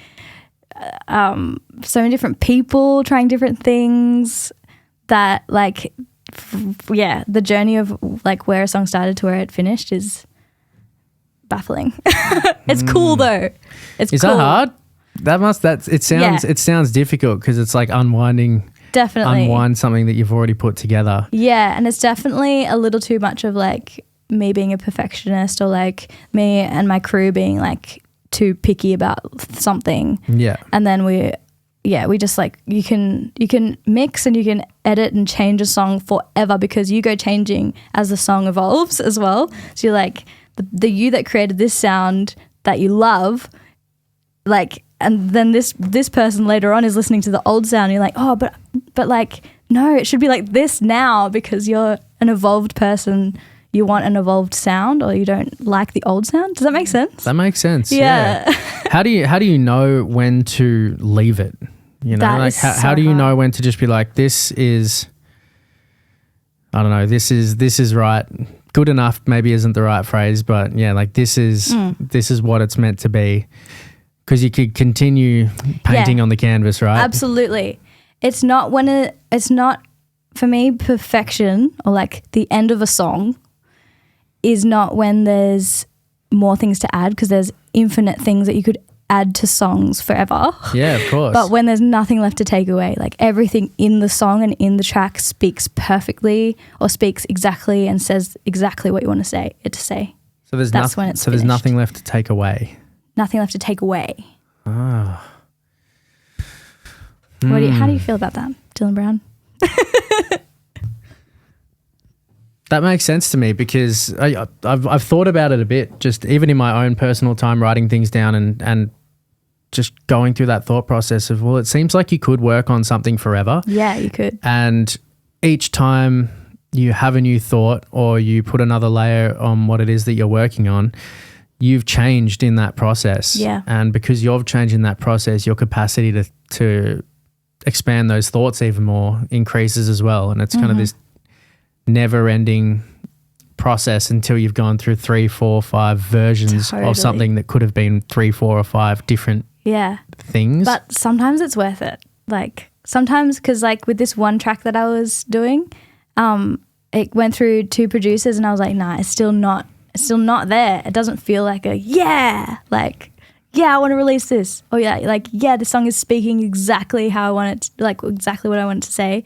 so many different people trying different things, that like, the journey of like where a song started to where it finished is baffling. It's cool though. Is that hard? It sounds difficult because it's like unwind something that you've already put together. Yeah, and it's definitely a little too much of like me being a perfectionist, or like me and my crew being like too picky about something. Yeah. And then we just like, you can mix and you can edit and change a song forever, because you go changing as the song evolves as well. So you're like, the you that created this sound that you love, like, and then this person later on is listening to the old sound, and you're like, oh, but like, no, it should be like this now, because you're an evolved person. You want an evolved sound, or you don't like the old sound. Does that make sense? That makes sense. Yeah. How do you know when to leave it? You know, like how do you know when to just be like, this is, I don't know, this is right. Good enough maybe isn't the right phrase, but yeah, like this is what it's meant to be. Because you could continue painting on the canvas, right? Absolutely. It's not for me, perfection, or like the end of a song, is not when there's more things to add, because there's infinite things that you could add to songs forever. Yeah, of course. But when there's nothing left to take away, like everything in the song and in the track speaks perfectly, or speaks exactly and says exactly what you want to say. So there's there's nothing left to take away. Nothing left to take away. Ah. How do you feel about that, Dylan Brown? That makes sense to me because I've thought about it a bit, just even in my own personal time, writing things down and just going through that thought process of, well, it seems like you could work on something forever. Yeah, you could. And each time you have a new thought or you put another layer on what it is that you're working on, you've changed in that process. Yeah. And because you've changed in that process, your capacity to expand those thoughts even more increases as well. And it's kind of this never-ending process until you've gone through 3, 4, 5 versions of something that could have been 3, 4 or 5 different things. But sometimes it's worth it. Like sometimes, because like with this one track that I was doing, it went through 2 producers and I was like, nah, it's still not there. It doesn't feel like I want to release this. Oh yeah, this song is speaking exactly how I want it, exactly what I wanted to say.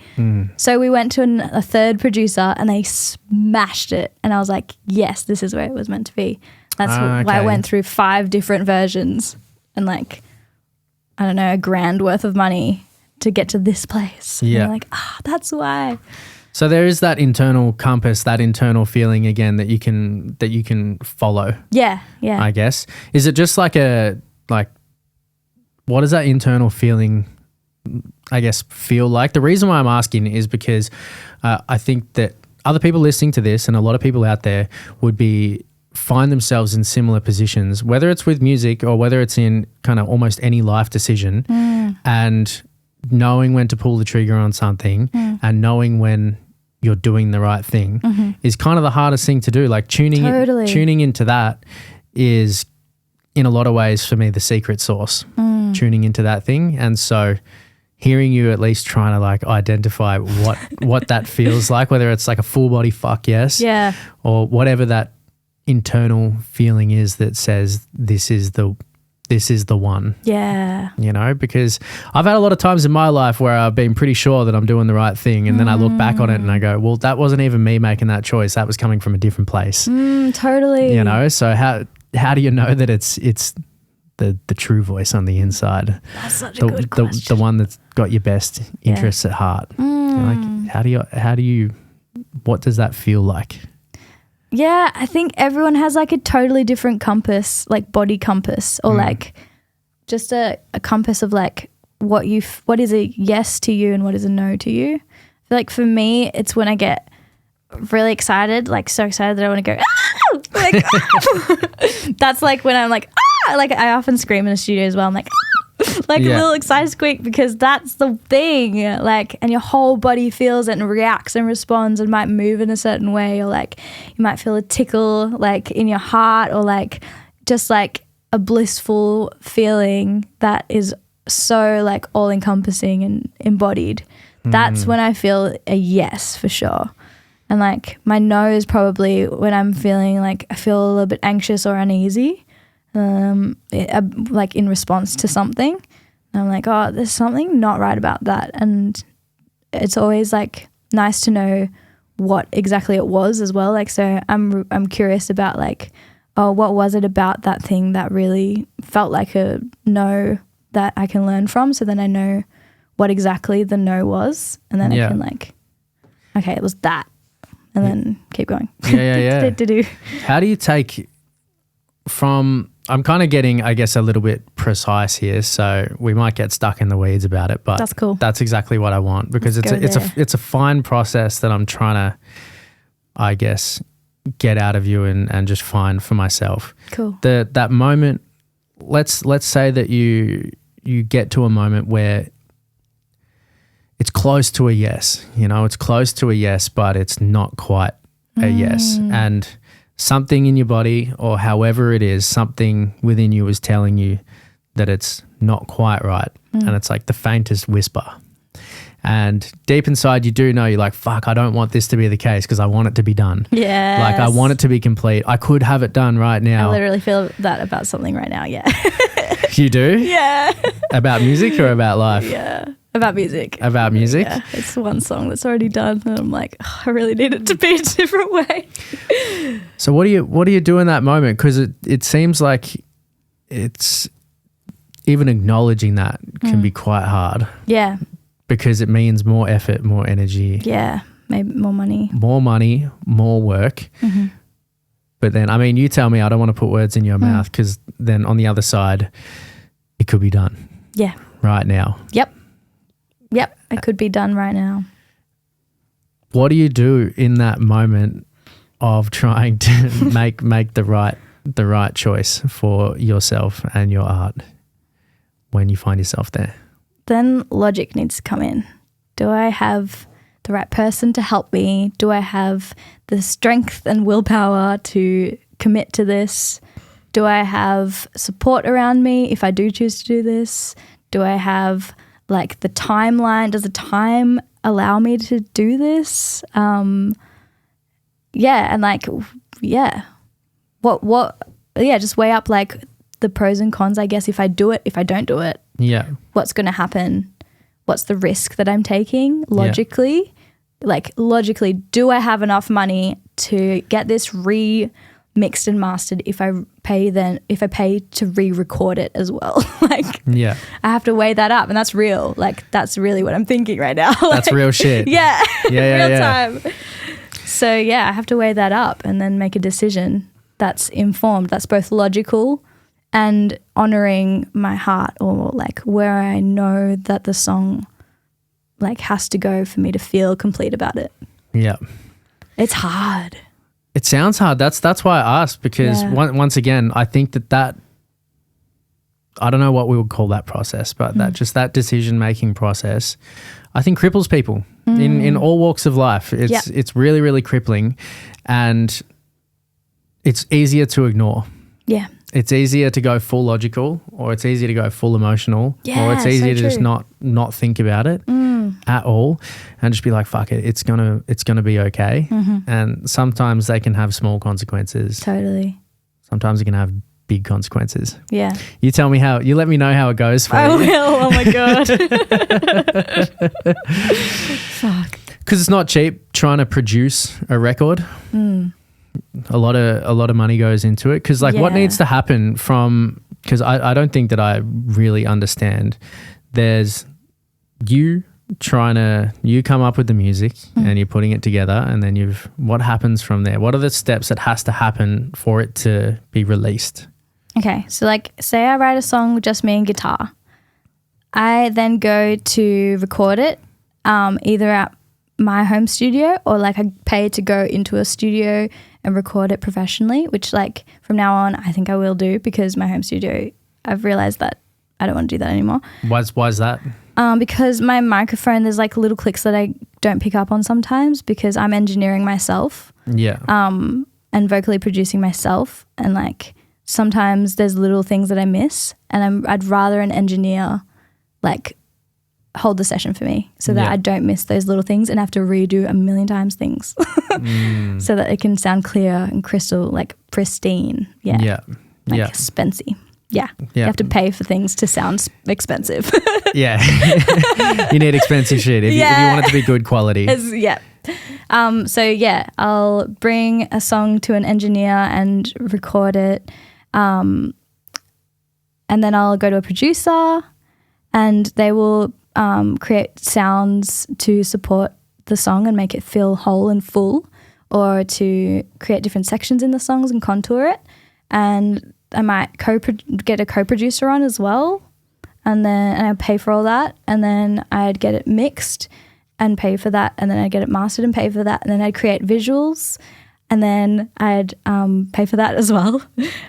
So we went to a 3rd producer and they smashed it. And I was like, yes, this is where it was meant to be. That's why I went through 5 different versions and I don't know, $1,000 worth of money to get to this place. Yeah. And that's why. So there is that internal compass, that internal feeling again that you can follow. Yeah. I guess. Is it just what does that internal feeling, I guess, feel like? The reason why I'm asking is because I think that other people listening to this and a lot of people out there would find themselves in similar positions, whether it's with music or whether it's in kind of almost any life decision, and knowing when to pull the trigger on something and knowing when you're doing the right thing is kind of the hardest thing to do. Like tuning into that is in a lot of ways for me the secret sauce, tuning into that thing. And so hearing you at least trying to identify what that feels like, whether it's like a full body fuck yes, or whatever that internal feeling is that says this is the one. Yeah. Because I've had a lot of times in my life where I've been pretty sure that I'm doing the right thing. And then I look back on it and I go, well, that wasn't even me making that choice. That was coming from a different place. Totally. So how do you know that it's the true voice on the inside? That's such a good question. The one that's got your best interests at heart. What does that feel like? Yeah, I think everyone has a totally different compass, body compass, or just a compass of what is a yes to you and what is a no to you. I feel for me, it's when I get really excited, so excited that I want to go, that's when I'm I often scream in the studio as well. I'm a little excited squeak because that's the thing, and your whole body feels it and reacts and responds and might move in a certain way, or you might feel a tickle in your heart, or just a blissful feeling that is so all encompassing and embodied. That's when I feel a yes for sure. And my no is probably when I'm feeling I feel a little bit anxious or uneasy, in response to something. And I'm oh, there's something not right about that. And it's always nice to know what exactly it was as well. So I'm curious about what was it about that thing that really felt like a no that I can learn from, so then I know what exactly the no was, and then I can okay, it was that, and then keep going. Yeah. How do you take from, I'm kind of getting, I guess, a little bit precise here, so we might get stuck in the weeds about it, but that's cool. That's exactly what I want, because it's a fine process that I'm trying to, I guess, get out of you and just find for myself. Cool. That moment, let's say that you get to a moment where it's close to a yes, it's close to a yes, but it's not quite a yes, and something in your body, or however it is, something within you is telling you that it's not quite right. And it's the faintest whisper. And deep inside you do know, you're fuck, I don't want this to be the case because I want it to be done. Yeah. I want it to be complete. I could have it done right now. I literally feel that about something right now, yeah. You do? Yeah. About music or about life? Yeah. About music. About music? Yeah. It's one song that's already done and I'm I really need it to be a different way. So what do you do in that moment? Because it seems like it's, even acknowledging that can be quite hard. Yeah. Because it means more effort, more energy. Yeah. maybe more money. More money, more work. Mm-hmm. But then, I mean, you tell me, I don't want to put words in your mouth, because then on the other side, it could be done. Yeah. Right now. Yep. It could be done right now. What do you do in that moment of trying to make the right choice for yourself and your art when you find yourself there? Then logic needs to come in. Do I have the right person to help me? Do I have the strength and willpower to commit to this? Do I have support around me if I do choose to do this? Do I have like the timeline? Does the time allow me to do this? Just weigh up like the pros and cons, I guess, if I do it, if I don't do it. Yeah. What's going to happen? What's the risk that I'm taking logically? Yeah. Like logically, do I have enough money to get this remixed and mastered if I pay to re-record it as well? Like, yeah, I have to weigh that up, and that's real. Like, that's really what I'm thinking right now. Like, that's real shit. Yeah, real time. So yeah, I have to weigh that up and then make a decision that's informed, that's both logical and honoring my heart, or like where I know that the song like has to go for me to feel complete about it. Yeah. It's hard. It sounds hard. That's why I asked, because once again, I think that I don't know what we would call that process, but that decision-making process, I think cripples people in all walks of life. It's really, really crippling, and it's easier to ignore. Yeah. It's easier to go full logical, or it's easier to go full emotional, or it's easier to just not think about it at all and just be like, fuck it, it's gonna be okay. Mm-hmm. And sometimes they can have small consequences. Totally. Sometimes it can have big consequences. Yeah. You let me know how it goes for you. I will. Oh my God. Fuck. Because it's not cheap trying to produce a record. A lot of money goes into it, because what needs to happen because I don't think that I really understand. There's you come up with the music and you're putting it together, and then what happens from there? What are the steps that has to happen for it to be released? Okay, so like say I write a song with just me and guitar. I then go to record it either at my home studio, or like I pay to go into a studio and record it professionally, which like from now on I think I will do, because my home studio, I've realized that I don't want to do that anymore. Why is that? Because my microphone, there's like little clicks that I don't pick up on sometimes, because I'm engineering myself. Yeah. And vocally producing myself, and like sometimes there's little things that I miss, and I'd rather an engineer like hold the session for me, so that I don't miss those little things and have to redo a million times things so that it can sound clear and crystal, like pristine. Yeah. Yeah. Like expensive. Yeah. You have to pay for things to sound expensive. Yeah. You need expensive shit if you want it to be good quality. I'll bring a song to an engineer and record it. And then I'll go to a producer, and they will create sounds to support the song and make it feel whole and full, or to create different sections in the songs and contour it. And I might get a co-producer on as well, and I'd pay for all that, and then I'd get it mixed and pay for that, and then I'd get it mastered and pay for that, and then I'd create visuals, and then I'd pay for that as well,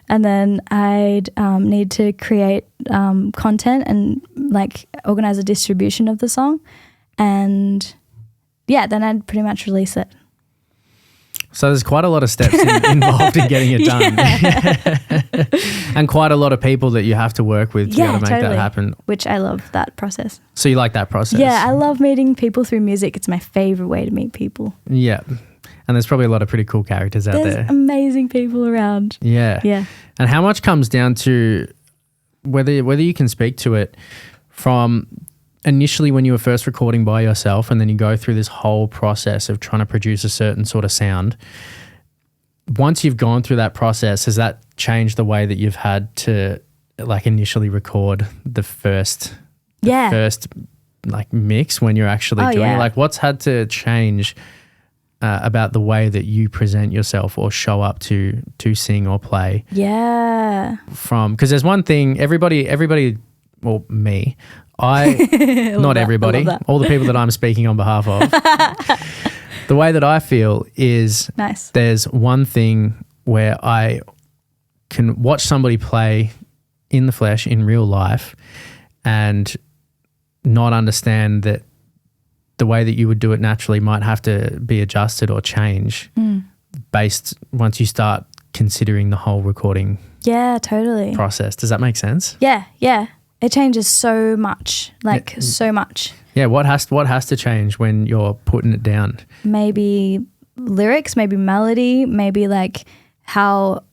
and then I'd need to create content and like organize a distribution of the song, and then I'd pretty much release it. So there's quite a lot of steps involved in getting it done. And quite a lot of people that you have to work with to be able to make that happen. Which I love that process. So you like that process? Yeah, I love meeting people through music. It's my favorite way to meet people. Yeah. And there's probably a lot of pretty cool characters out there. There's amazing people around. Yeah. Yeah. And how much comes down to whether you can speak to it from initially when you were first recording by yourself, and then you go through this whole process of trying to produce a certain sort of sound. Once you've gone through that process, has that changed the way that you've had to like initially record the first like mix when you're actually doing it? Like what's had to change about the way that you present yourself or show up to sing or play. Yeah. Because there's one thing, everybody, well, me, not everybody, all the people that I'm speaking on behalf of, the way that I feel is nice. There's one thing where I can watch somebody play in the flesh, in real life, and not understand that the way that you would do it naturally might have to be adjusted or change based once you start considering the whole recording process. Does that make sense? Yeah. It changes so much, so much. Yeah, what has to change when you're putting it down? Maybe lyrics, maybe melody, maybe like how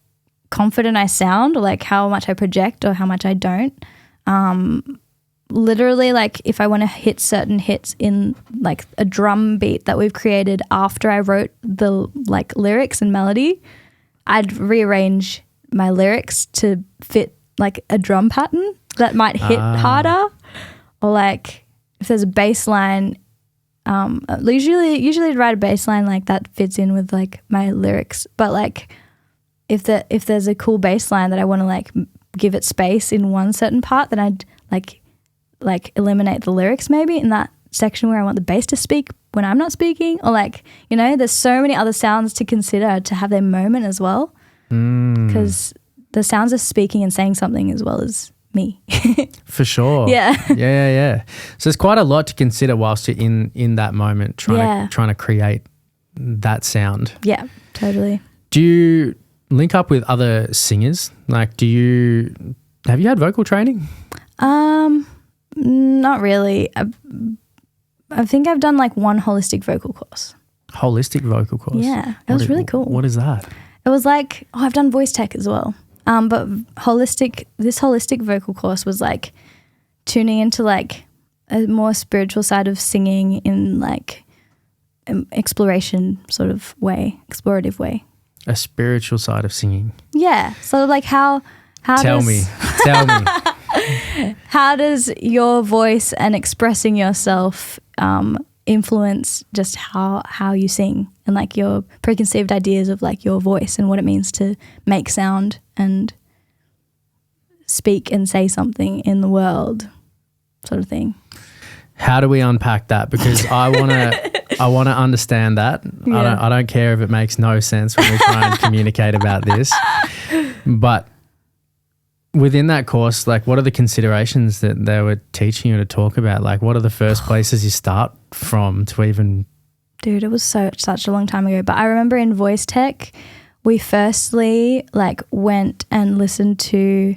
confident I sound, or like how much I project or how much I don't. Literally, like if I want to hit certain hits in like a drum beat that we've created after I wrote the like lyrics and melody, I'd rearrange my lyrics to fit like a drum pattern that might hit harder. Or like if there's a bass line, usually I'd write a bass line like that fits in with like my lyrics. But like if there's a cool bass line that I want to like give it space in one certain part, then I'd like eliminate the lyrics maybe in that section where I want the bass to speak when I'm not speaking. Or like, you know, there's so many other sounds to consider to have their moment as well, because the sounds are speaking and saying something as well as me. For sure. Yeah. Yeah. So there's quite a lot to consider whilst you're in that moment trying to create that sound. Yeah, totally. Do you link up with other singers? Like have you had vocal training? Not really. I think I've done like one holistic vocal course. Holistic vocal course? Yeah, it was really cool. What is that? It was like, I've done voice tech as well. But this holistic vocal course was like tuning into like a more spiritual side of singing in like explorative way. A spiritual side of singing? Yeah. So like how Tell me. How does your voice and expressing yourself influence just how you sing and like your preconceived ideas of like your voice and what it means to make sound and speak and say something in the world, sort of thing? How do we unpack that? Because I want to understand that. Yeah. I don't care if it makes no sense when we try and communicate about this. But within that course, like what are the considerations that they were teaching you to talk about? Like what are the first places you start from to even... Dude, it was such a long time ago. But I remember in voice tech, we firstly like went and listened to,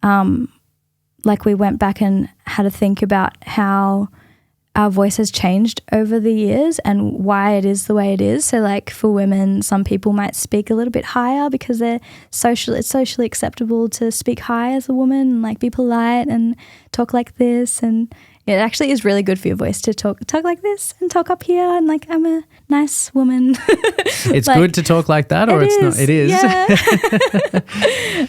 like we went back and had to think about how our voice has changed over the years and why it is the way it is. So like for women, some people might speak a little bit higher because it's socially acceptable to speak high as a woman and like be polite and talk like this. And it actually is really good for your voice to talk like this and talk up here and like I'm a nice woman. It's like, good to talk like that, or it's not? It is.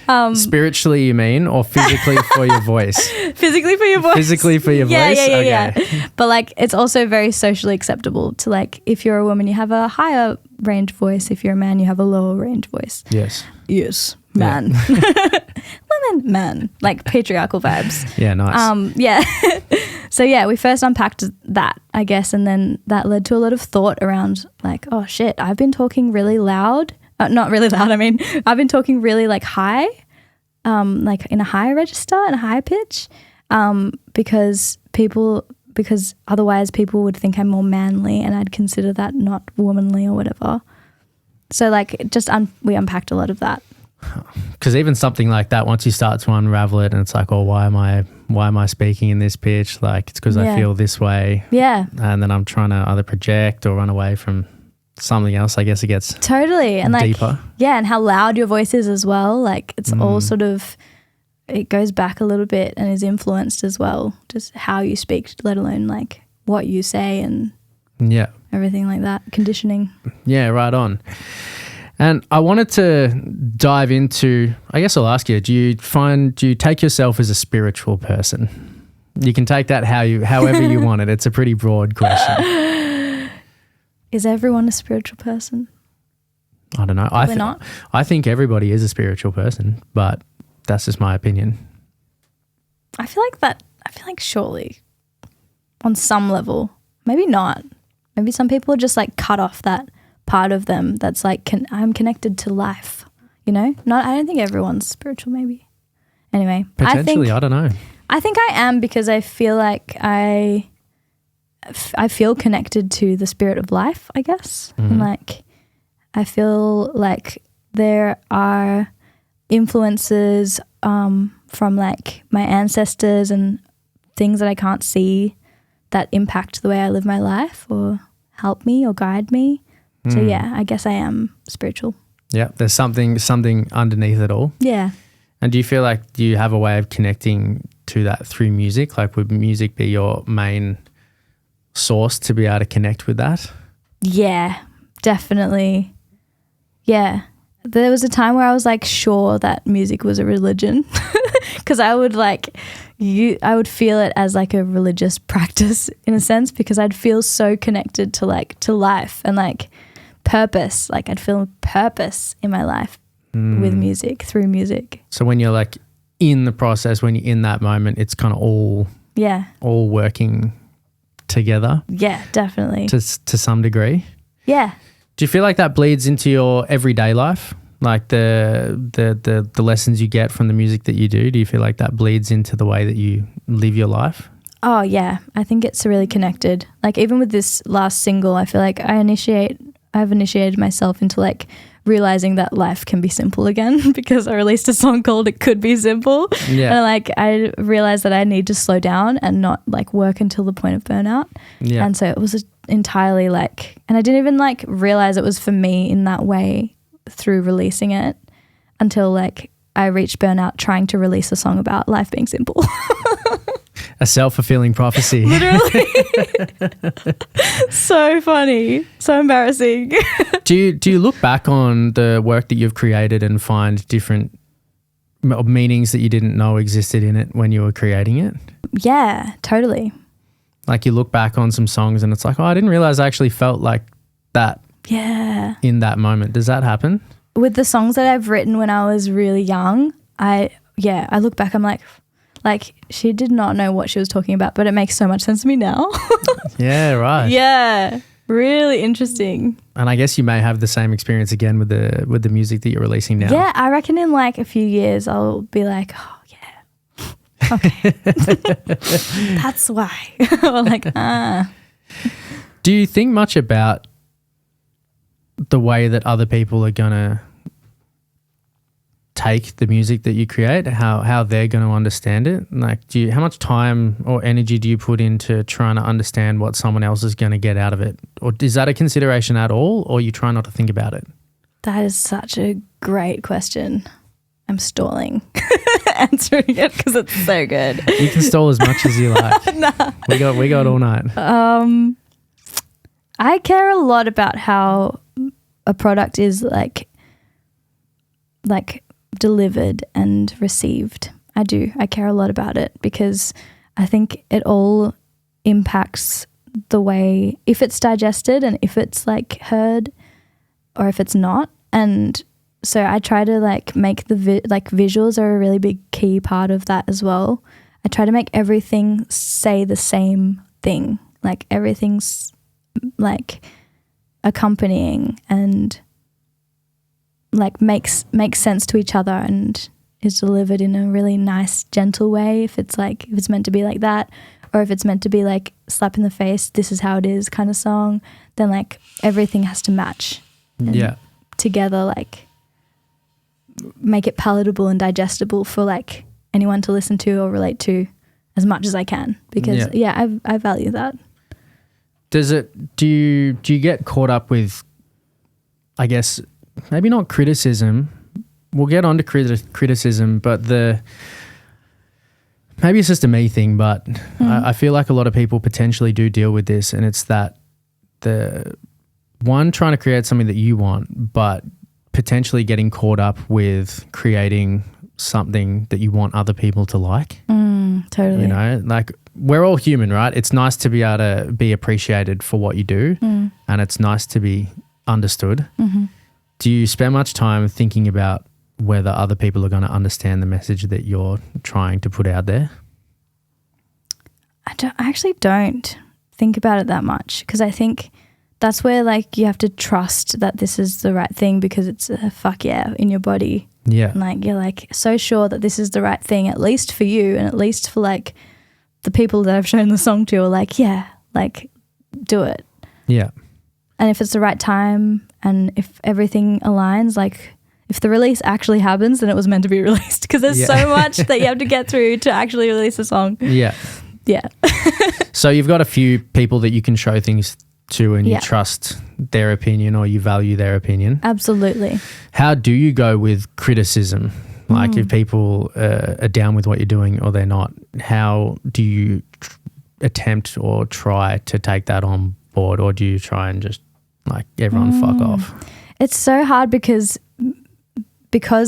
Yeah. Spiritually, you mean, or physically for your voice? Physically for your voice. Physically for your voice. Yeah. But like, it's also very socially acceptable to like, if you're a woman, you have a higher range voice. If you're a man, you have a lower range voice. Yes. Man. Women, man. Like patriarchal vibes. Yeah, nice. Yeah. So yeah, we first unpacked that, I guess, and then that led to a lot of thought around like, oh shit, I've been talking really loud. Not really loud, I mean, I've been talking really like high, like in a higher register and a higher pitch, because otherwise people would think I'm more manly and I'd consider that not womanly or whatever. So like we unpacked a lot of that. Because even something like that, once you start to unravel it and it's like, oh, why am I speaking in this pitch? Like it's because I feel this way. Yeah. And then I'm trying to either project or run away from something else. I guess it gets totally and deeper. Like, yeah, and how loud your voice is as well. Like it's all sort of, it goes back a little bit and is influenced as well. Just how you speak, let alone like what you say and everything like that. Conditioning. Yeah, right on. And I wanted to dive into, I guess I'll ask you, do you take yourself as a spiritual person? You can take that however you want it. It's a pretty broad question. Is everyone a spiritual person? I don't know. Probably not. I think everybody is a spiritual person, but that's just my opinion. I feel like surely on some level, maybe not. Maybe some people are just like cut off that part of them that's like, I'm connected to life, you know? I don't think everyone's spiritual maybe. Anyway. Potentially, I don't know. I think I am because I feel like I feel connected to the spirit of life, I guess. Mm-hmm. And like, I feel like there are influences from like my ancestors and things that I can't see that impact the way I live my life or help me or guide me. So yeah, I guess I am spiritual. Yeah, there's something underneath it all. Yeah. And do you feel like you have a way of connecting to that through music? Like would music be your main source to be able to connect with that? Yeah, definitely. Yeah. There was a time where I was like sure that music was a religion because I would feel it as like a religious practice in a sense because I'd feel so connected to life and like purpose. Like I'd feel purpose in my life with music, through music. So when you're like in the process, when you're in that moment, it's kind of all working together. Yeah, definitely. To some degree. Yeah. Do you feel like that bleeds into your everyday life? Like the lessons you get from the music that you do? Do you feel like that bleeds into the way that you live your life? Oh yeah, I think it's really connected. Like even with this last single, I feel like I've initiated myself into like realizing that life can be simple again because I released a song called It Could Be Simple. Yeah. And like I realized that I need to slow down and not like work until the point of burnout. Yeah. And so it was entirely like, and I didn't even like realize it was for me in that way through releasing it until like I reached burnout trying to release a song about life being simple. A self-fulfilling prophecy. Literally. So funny. So embarrassing. Do you look back on the work that you've created and find different meanings that you didn't know existed in it when you were creating it? Yeah, totally. Like you look back on some songs and it's like, oh, I didn't realize I actually felt like that. Yeah. In that moment. Does that happen? With the songs that I've written when I was really young, I look back, I'm like she did not know what she was talking about, but it makes so much sense to me now. Yeah, right. Yeah. Really interesting. And I guess you may have the same experience again with the music that you're releasing now. Yeah, I reckon in like a few years I'll be like, oh yeah. Okay. That's why. Or like, Do you think much about the way that other people are going to take the music that you create, how they're going to understand it? Like, how much time or energy do you put into trying to understand what someone else is going to get out of it? Or is that a consideration at all, or you try not to think about it? That is such a great question. I'm stalling answering it because it's so good. You can stall as much as you like. Nah. We got all night. I care a lot about how a product is like delivered and received. I do. I care a lot about it because I think it all impacts the way, if it's digested and if it's like heard or if it's not. And so I try to like make the visuals are a really big key part of that as well. I try to make everything say the same thing. Like everything's like accompanying and like makes sense to each other and is delivered in a really nice, gentle way. If it's meant to be like that, or if it's meant to be like slap in the face, this is how it is kind of song, then like everything has to match. Yeah. Together, like make it palatable and digestible for like anyone to listen to or relate to as much as I can. Because I value that. Do you get caught up with, I guess, maybe not criticism. We'll get on to criticism, but maybe it's just a me thing, but I feel like a lot of people potentially do deal with this, and it's that the one, trying to create something that you want, but potentially getting caught up with creating something that you want other people to like. Totally. You know, like we're all human, right? It's nice to be able to be appreciated for what you do, and it's nice to be understood. Do you spend much time thinking about whether other people are going to understand the message that you're trying to put out there? I actually don't think about it that much, because I think that's where like you have to trust that this is the right thing, because it's a fuck yeah in your body. Yeah. And like you're like so sure that this is the right thing, at least for you and at least for like the people that I've shown the song to are like, yeah, like do it. Yeah. And if it's the right time and if everything aligns, like if the release actually happens, then it was meant to be released, because there's so much that you have to get through to actually release a song. Yeah. Yeah. So you've got a few people that you can show things to and you trust their opinion or you value their opinion. Absolutely. How do you go with criticism? Like if people are down with what you're doing or they're not, how do you attempt or try to take that on board, or do you try and just like everyone fuck off? It's so hard because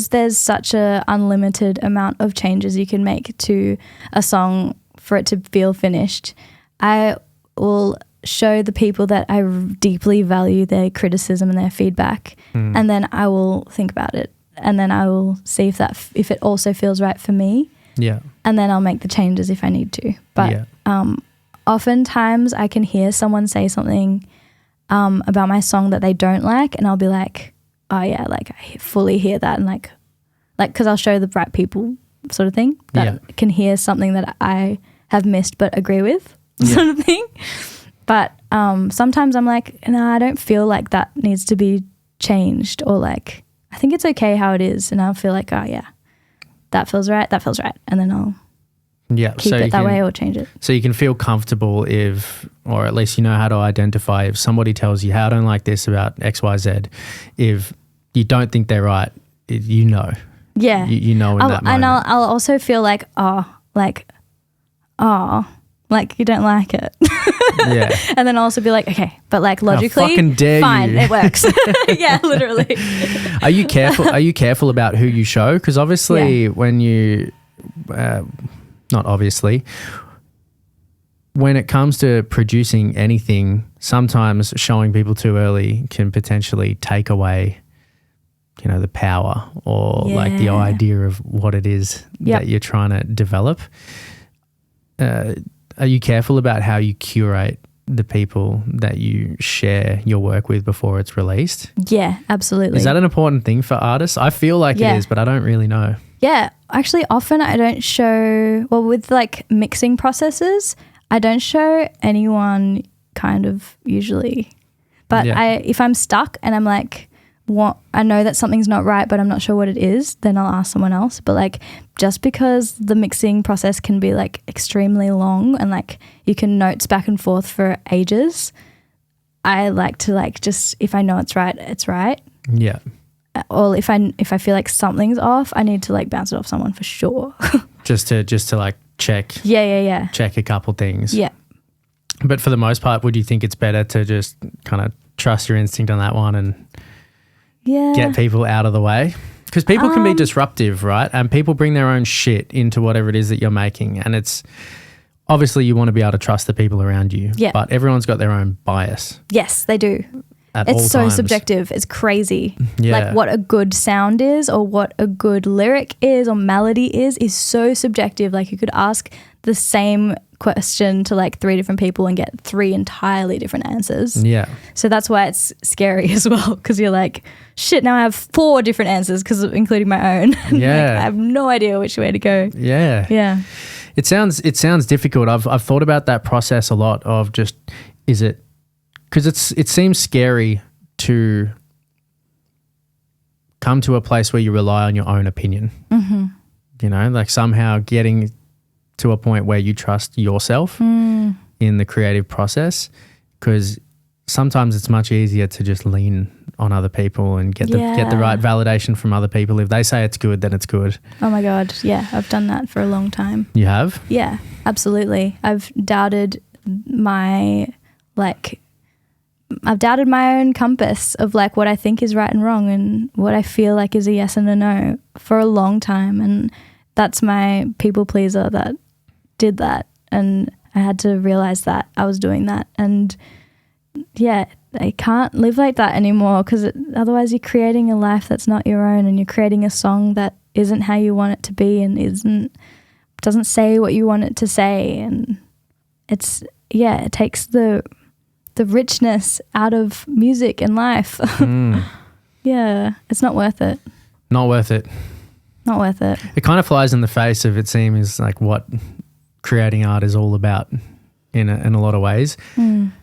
there's such a unlimited amount of changes you can make to a song for it to feel finished. I will show the people that I deeply value their criticism and their feedback, and then I will think about it, and then I will see if it also feels right for me. Yeah. And then I'll make the changes if I need to. But oftentimes I can hear someone say something about my song that they don't like, and I'll be like, oh yeah, like I fully hear that, and like because I'll show the right people sort of thing that can hear something that I have missed but agree with sort of thing. But sometimes I'm like, no, I don't feel like that needs to be changed, or like I think it's okay how it is, and I'll feel like, oh yeah, that feels right, and then I'll keep it that way or change it. So you can feel comfortable or at least you know how to identify if somebody tells you, hey, I don't like this about XYZ. If you don't think they're right, you know. Yeah. You know in that moment. And I'll also feel like, like you don't like it. Yeah. And then I'll also be like, okay, but like logically, fucking dare fine, you. it works. Yeah, literally. Are you careful about who you show? Because obviously when you, not obviously, when it comes to producing anything, sometimes showing people too early can potentially take away, you know, the power or like the idea of what it is that you're trying to develop. Are you careful about how you curate the people that you share your work with before it's released? Yeah, absolutely. Is that an important thing for artists? I feel like it is, but I don't really know. Yeah, actually often I don't show, well, with like mixing processes, I don't show anyone kind of usually. But if I'm stuck and I'm like, I know that something's not right, but I'm not sure what it is, then I'll ask someone else. But like just because the mixing process can be like extremely long and like you can notes back and forth for ages, I like to like just, if I know it's right, it's right. Yeah. Or if I feel like something's off, I need to like bounce it off someone for sure. just to like check. Yeah. Check a couple things. Yeah. But for the most part, would you think it's better to just kind of trust your instinct on that one and get people out of the way? Because people can be disruptive, right? And people bring their own shit into whatever it is that you're making. And it's obviously you want to be able to trust the people around you. Yeah. But everyone's got their own bias. Yes, they do. It's so subjective. It's crazy. Yeah. Like what a good sound is or what a good lyric is or melody is so subjective. Like you could ask the same question to like 3 different people and get 3 entirely different answers. Yeah. So that's why it's scary as well, because you're like, shit, now I have 4 different answers including my own. Yeah. Like, I have no idea which way to go. Yeah. Yeah. It sounds difficult. I've thought about that process a lot of just, is it, because it seems scary to come to a place where you rely on your own opinion. Mm-hmm. You know, like somehow getting to a point where you trust yourself in the creative process, because sometimes it's much easier to just lean on other people and get the right validation from other people. If they say it's good, then it's good. Oh my God. Yeah. I've done that for a long time. You have? Yeah, absolutely. I've doubted my own compass of like what I think is right and wrong and what I feel like is a yes and a no for a long time. And that's my people pleaser that did that. And I had to realize that I was doing that. And yeah, I can't live like that anymore, because otherwise you're creating a life that's not your own, and you're creating a song that isn't how you want it to be and doesn't say what you want it to say. And it takes the richness out of music and life. Yeah, it's not worth it. Not worth it. Not worth it. It kind of flies in the face of, it seems like, what creating art is all about in a lot of ways.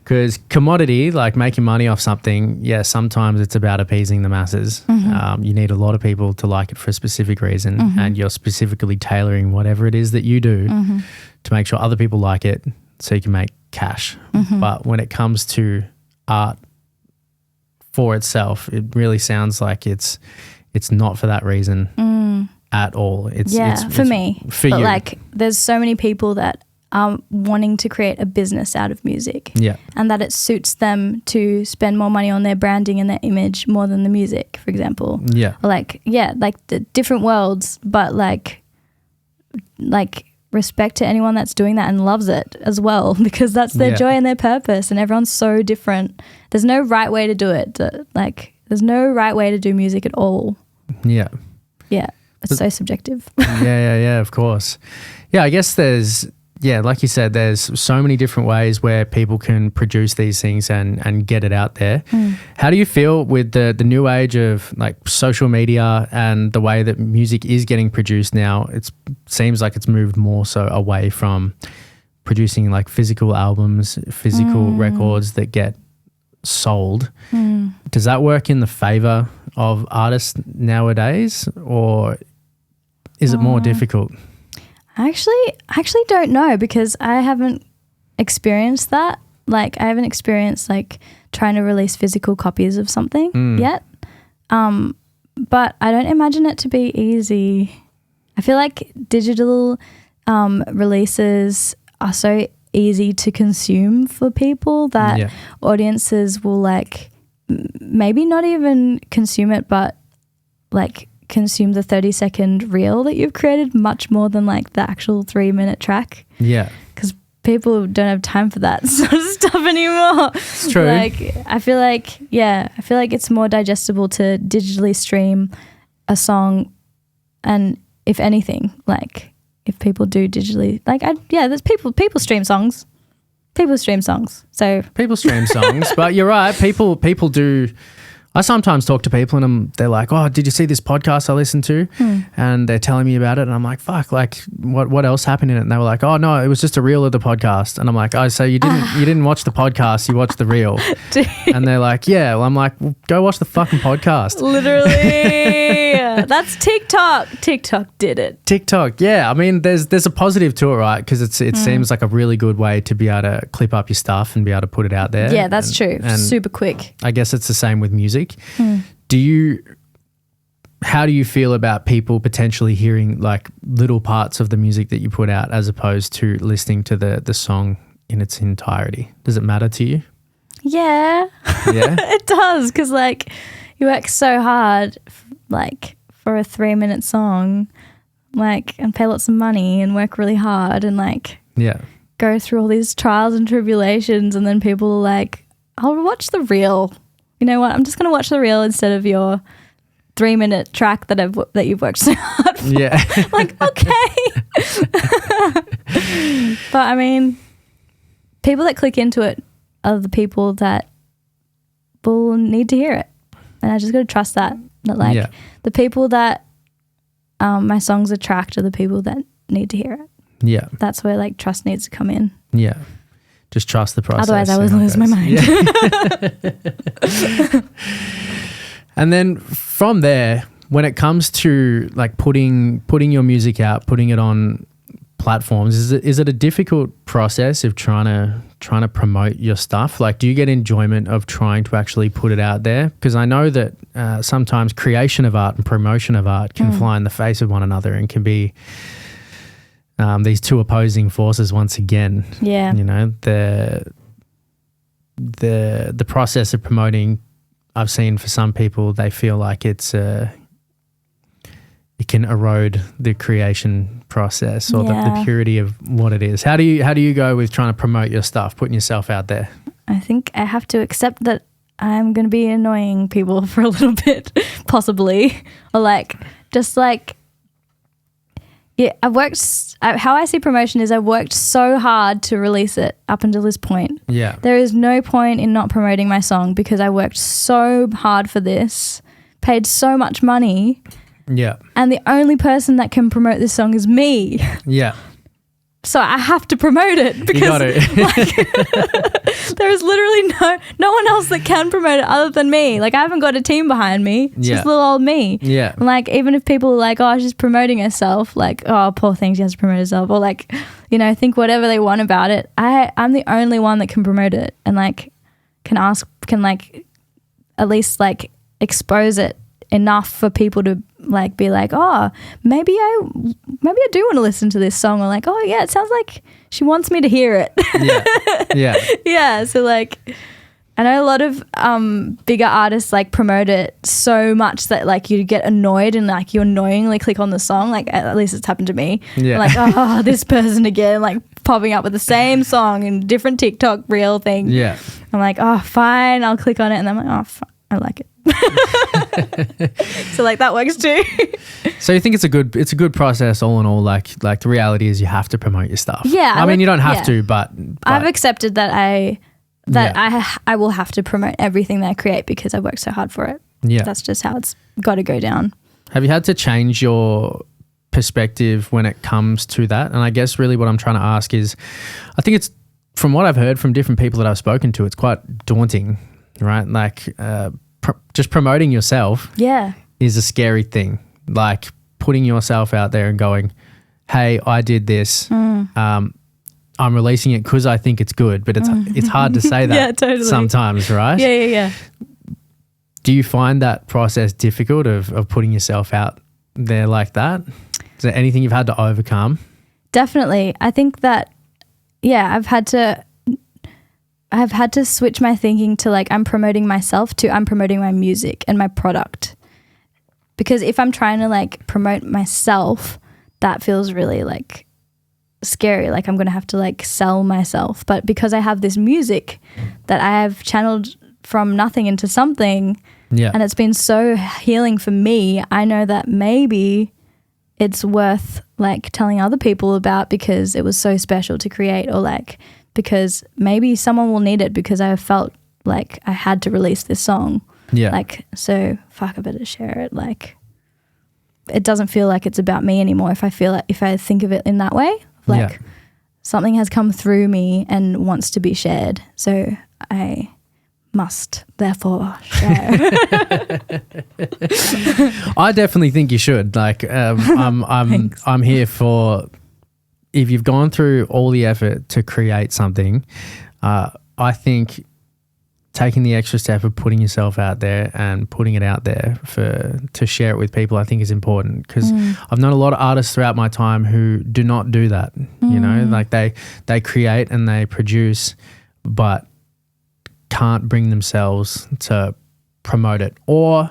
Because commodity, like making money off something, sometimes it's about appeasing the masses. You need a lot of people to like it for a specific reason, and you're specifically tailoring whatever it is that you do to make sure other people like it so you can make cash. But when it comes to art for itself, it really sounds like it's not for that reason at all. It's for me. For but you. Like, there's so many people that are wanting to create a business out of music. Yeah. And that it suits them to spend more money on their branding and their image more than the music, for example. Yeah. Or like the different worlds, but like respect to anyone that's doing that and loves it as well, because that's their joy and their purpose, and everyone's so different. There's no right way to do it. Like, there's no right way to do music at all. Yeah. Yeah. It's so subjective. Yeah, of course. Yeah, I guess there's, like you said, there's so many different ways where people can produce these things and get it out there. How do you feel with the new age of like social media and the way that music is getting produced now? It seems like it's moved more so away from producing like physical albums, physical records that get sold. Does that work in the favor of artists nowadays, or is it more difficult? I actually don't know, because I haven't experienced that. Like, I haven't experienced like trying to release physical copies of something yet. But I don't imagine it to be easy. I feel like digital releases are so easy to consume for people that audiences will like maybe not even consume it, but like consume the 30-second reel that you've created much more than like the actual 3-minute track. Yeah. Because people don't have time for that sort of stuff anymore. It's true. Like, I feel like it's more digestible to digitally stream a song, and if anything, like if people do digitally, like there's people stream songs. People stream songs. So people stream songs, but you're right. People do. I sometimes talk to people and they're like, "Oh, did you see this podcast I listened to?" And they're telling me about it, and I'm like, "Fuck! Like, what else happened in it?" And they were like, "Oh no, it was just a reel of the podcast." And I'm like, "Oh, so you didn't watch the podcast? You watched the reel?" And they're like, "Yeah." Well, I'm like, well, "Go watch the fucking podcast." Literally, that's TikTok. TikTok did it. TikTok, yeah. I mean, there's a positive to it, right? Because it seems like a really good way to be able to clip up your stuff and be able to put it out there. Yeah, that's true. And super quick. I guess it's the same with music. How do you feel about people potentially hearing like little parts of the music that you put out as opposed to listening to the song in its entirety? Does it matter to you? Yeah. Yeah? It does, because like you work so hard like for a 3-minute song, like, and pay lots of money and work really hard and like go through all these trials and tribulations, and then people are like, I'll watch the reel. You know what? I'm just going to watch the reel instead of your 3-minute track that you've worked so hard for. Yeah. Like, okay. But I mean, people that click into it are the people that will need to hear it. And I just got to trust that like the people that my songs attract are the people that need to hear it. Yeah. That's where like trust needs to come in. Yeah. Just trust the process. Otherwise I would lose my mind. Yeah. And then from there, when it comes to like putting your music out, putting it on platforms, is it a difficult process of trying to promote your stuff? Like, do you get enjoyment of trying to actually put it out there? Because I know that sometimes creation of art and promotion of art can fly in the face of one another and can be these two opposing forces once again. Yeah. You know, the process of promoting, I've seen for some people, they feel like it's it can erode the creation process or the purity of what it is. How do you go with trying to promote your stuff, putting yourself out there? I think I have to accept that I'm going to be annoying people for a little bit, possibly. Or how I see promotion is I've worked so hard to release it up until this point. Yeah. There is no point in not promoting my song because I worked so hard for this, paid so much money. Yeah. And the only person that can promote this song is me. Yeah. So I have to promote it because you got it. there is literally no one else that can promote it other than me. Like I haven't got a team behind me. It's just little old me. Yeah. And like even if people are like, oh, she's promoting herself, like, oh, poor thing, she has to promote herself, or like, you know, think whatever they want about it. I'm the only one that can promote it and like can at least like expose it enough for people to like be like, oh, maybe I do want to listen to this song, or like, oh yeah, it sounds like she wants me to hear it. Yeah. So like I know a lot of bigger artists like promote it so much that like you get annoyed and like you annoyingly click on the song. Like at least it's happened to me. Yeah. Like, oh, this person again, like popping up with the same song and different TikTok reel thing. Yeah. I'm like, oh, fine, I'll click on it, and I'm like, oh, fine, I like it. So like that works too. So you think it's a good process all in all? Like the reality is you have to promote your stuff. Yeah. I mean, you don't have to, but I've accepted that I will have to promote everything that I create because I work so hard for it. Yeah. That's just how it's got to go down. Have you had to change your perspective when it comes to that? And I guess really what I'm trying to ask is, I think it's, from what I've heard from different people that I've spoken to, it's quite daunting, right? Like just promoting yourself is a scary thing. Like putting yourself out there and going, hey, I did this. I'm releasing it because I think it's good, but it's hard to say that sometimes, right? Yeah. Do you find that process difficult of putting yourself out there like that? Is there anything you've had to overcome? Definitely. I think that, I've had to switch my thinking to like I'm promoting myself to I'm promoting my music and my product. Because if I'm trying to like promote myself, that feels really like scary. Like I'm going to have to like sell myself. But because I have this music that I have channeled from nothing into something, and it's been so healing for me, I know that maybe it's worth like telling other people about because it was so special to create, or like because maybe someone will need it because I felt like I had to release this song. Yeah. Like, so fuck, I better share it. Like it doesn't feel like it's about me anymore if I think of it in that way. Like something has come through me and wants to be shared. So I must therefore share. I definitely think you should. Like I'm here for, if you've gone through all the effort to create something, I think taking the extra step of putting yourself out there and putting it out there to share it with people, I think is important, because I've known a lot of artists throughout my time who do not do that. You know, like they create and they produce, but can't bring themselves to promote it, or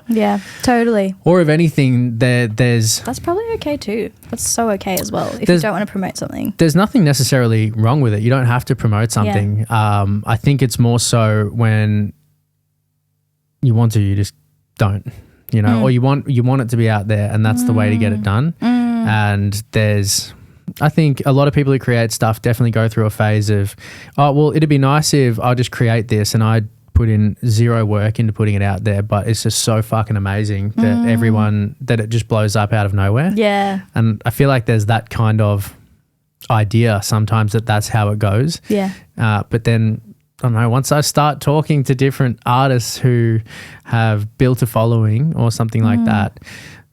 or if anything, there's that's probably okay too. That's so okay as well if you don't want to promote something. There's nothing necessarily wrong with it. You don't have to promote something. I think it's more so when you want to, you just don't, you know, or you want it to be out there, and that's the way to get it done. And I think a lot of people who create stuff definitely go through a phase of, oh, well, it'd be nice if I'll just create this and I put in zero work into putting it out there, but it's just so fucking amazing that it just blows up out of nowhere. Yeah. And I feel like there's that kind of idea sometimes that's how it goes. Yeah. But then, I don't know, once I start talking to different artists who have built a following or something like that,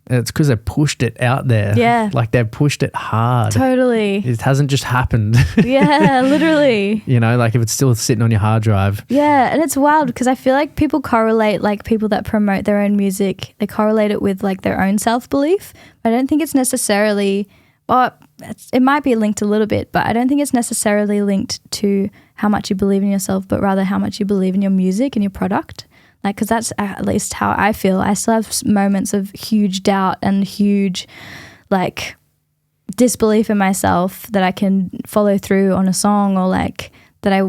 it's because they pushed it out there. Yeah. Like they've pushed it hard. Totally. It hasn't just happened. Yeah, literally. You know, like if it's still sitting on your hard drive. Yeah, and it's wild because I feel like people correlate, like people that promote their own music, they correlate it with like their own self-belief. I don't think it's necessarily, it might be linked a little bit, but I don't think it's necessarily linked to how much you believe in yourself, but rather how much you believe in your music and your product. Like, because that's at least how I feel. I still have moments of huge doubt and huge, like, disbelief in myself that I can follow through on a song, or like that I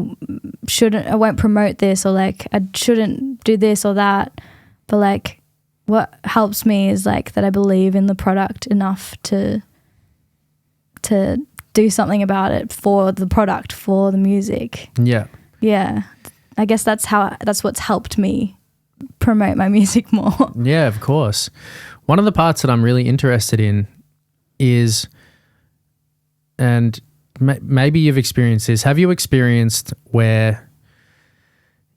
won't promote this, or like I shouldn't do this or that. But like, what helps me is like that I believe in the product enough to do something about it, for the product, for the music. Yeah. Yeah. I guess that's what's helped me promote my music more. Yeah, of course. One of the parts that I'm really interested in is, and maybe you've experienced this, have you experienced where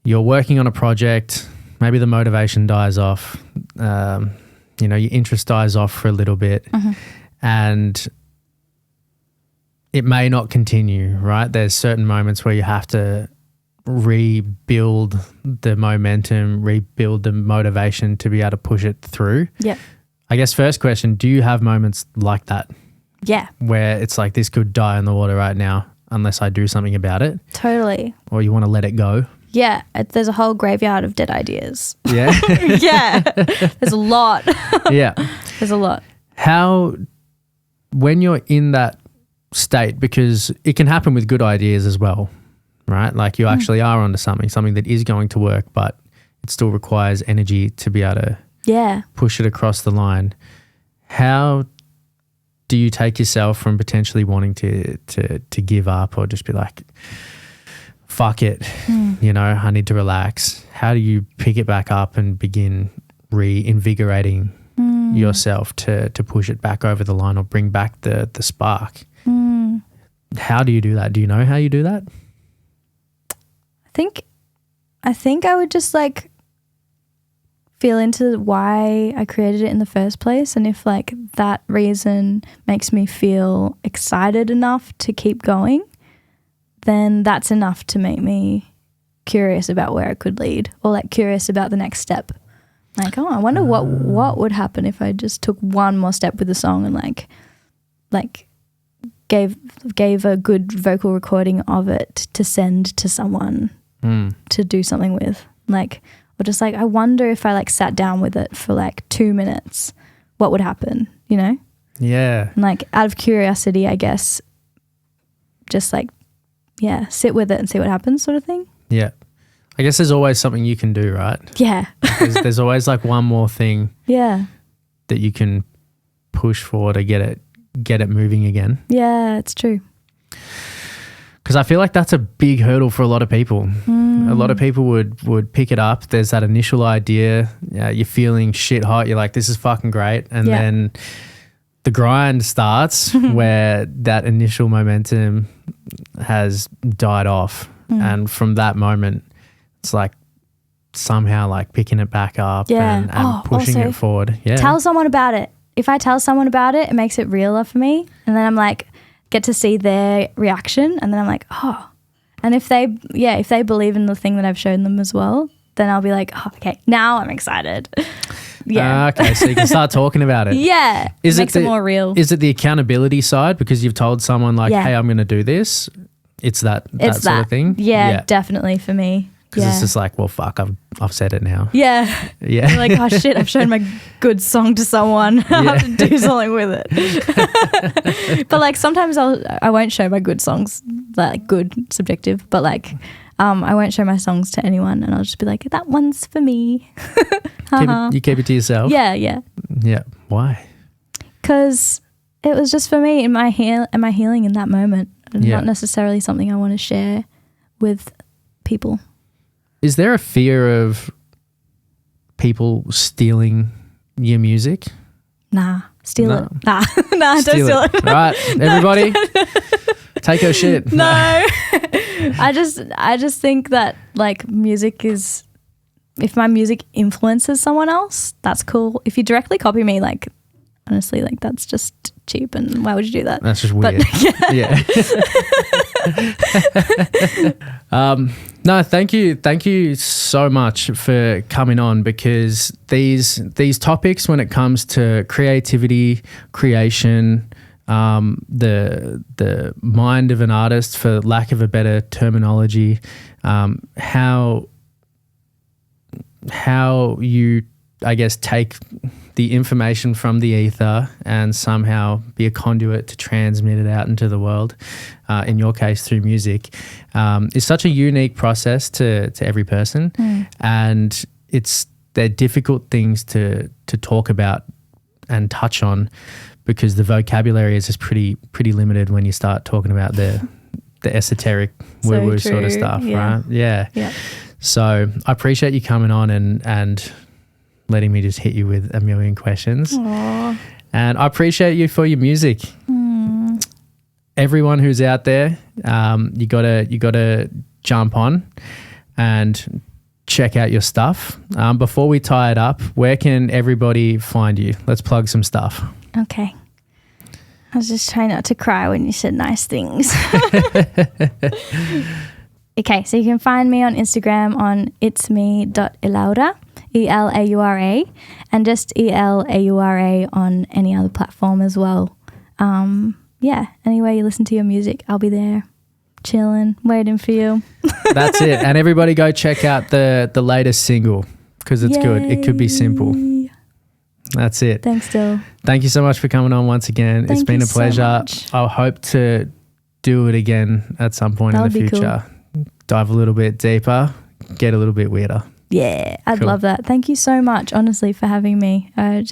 you're working on a project, maybe the motivation dies off, your interest dies off for a little bit, and it may not continue, right? There's certain moments where you have to rebuild the momentum, rebuild the motivation to be able to push it through. Yeah. I guess first question, do you have moments like that? Yeah. Where it's like, this could die in the water right now unless I do something about it? Totally. Or you want to let it go? Yeah. There's a whole graveyard of dead ideas. Yeah. Yeah. There's a lot. Yeah. There's a lot. How, when you're in that state, because it can happen with good ideas as well, right? Like, you actually are onto something that is going to work, but it still requires energy to be able to push it across the line. How do you take yourself from potentially wanting to give up, or just be like, fuck it, I need to relax? How do you pick it back up and begin reinvigorating yourself to push it back over the line, or bring back the spark? How do you do that? Do you know how you do that? I think I would just like feel into why I created it in the first place, and if like that reason makes me feel excited enough to keep going, then that's enough to make me curious about where it could lead, or like curious about the next step. Like, oh, I wonder what would happen if I just took one more step with the song and like gave a good vocal recording of it to send to someone to do something with. Like, or just like, I wonder if I like sat down with it for like 2 minutes, what would happen, Yeah. And like, out of curiosity, I guess, just like, sit with it and see what happens, sort of thing. Yeah. I guess there's always something you can do, right? Yeah. there's always like one more thing that you can push for to get it moving again. Yeah, it's true. Because I feel like that's a big hurdle for a lot of people. A lot of people would pick it up. There's that initial idea. You're feeling shit hot. You're like, this is fucking great. And then the grind starts where that initial momentum has died off. And from that moment, it's like somehow like picking it back up and pushing also, it forward. Yeah. Tell someone about it. If I tell someone about it, it makes it realer for me. And then I'm like, get to see their reaction. And then I'm like, oh. And if they believe in the thing that I've shown them as well, then I'll be like, oh, okay, now I'm excited. Yeah. Okay, so you can start talking about it. Yeah. It makes it more real. Is it the accountability side, because you've told someone like, hey, I'm going to do this? It's that sort of thing? Yeah, definitely for me. Because it's just like, well, fuck, I've said it now. Yeah. Yeah. You're like, oh shit, I've shown my good song to someone. I have to do something with it. But like, sometimes I won't show my good songs, like good, subjective, but like I won't show my songs to anyone, and I'll just be like, that one's for me. You keep it to yourself? Yeah, yeah. Yeah. Why? Because it was just for me and my healing in that moment, and not necessarily something I want to share with people. Is there a fear of people stealing your music? Nah, steal it. Nah, don't steal it. Right, everybody, take her shit. No, I just think that like music is, if my music influences someone else, that's cool. If you directly copy me, like honestly, like that's just cheap, and why would you do that? That's just weird. No, thank you so much for coming on, because these topics, when it comes to creativity, creation, the mind of an artist, for lack of a better terminology, how how you, I guess, take the information from the ether and somehow be a conduit to transmit it out into the world, in your case through music, is such a unique process to every person. And they're difficult things to talk about and touch on, because the vocabulary is just pretty limited when you start talking about the esoteric woo-woo sort of stuff, right? Yeah. So I appreciate you coming on and letting me just hit you with a million questions. Aww. And I appreciate you for your music. Everyone who's out there, you gotta jump on and check out your stuff. Before we tie it up, where can everybody find you? Let's plug some stuff. Okay. I was just trying not to cry when you said nice things. Okay, so you can find me on Instagram on itsme.elaura, ELAURA, and just ELAURA on any other platform as well. Anywhere you listen to your music, I'll be there, chilling, waiting for you. That's it. And everybody go check out the latest single, because it's good. It could be simple. That's it. Thanks, Dill. Thank you so much for coming on once again. It's been a pleasure. I hope to do it again at some point in the future. Cool. Dive a little bit deeper, get a little bit weirder. Yeah, I'd love that. Thank you so much, honestly, for having me. I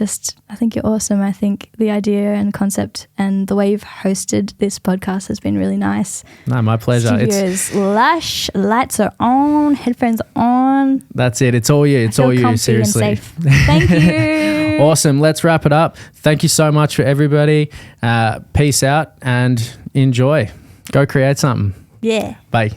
think you're awesome. I think the idea and concept and the way you've hosted this podcast has been really nice. No, my pleasure. Studio's lush, lights are on, headphones are on. That's it. It's all you. It's all you, seriously. And safe. Thank you. Awesome. Let's wrap it up. Thank you so much for everybody. Peace out and enjoy. Go create something. Yeah. Bye.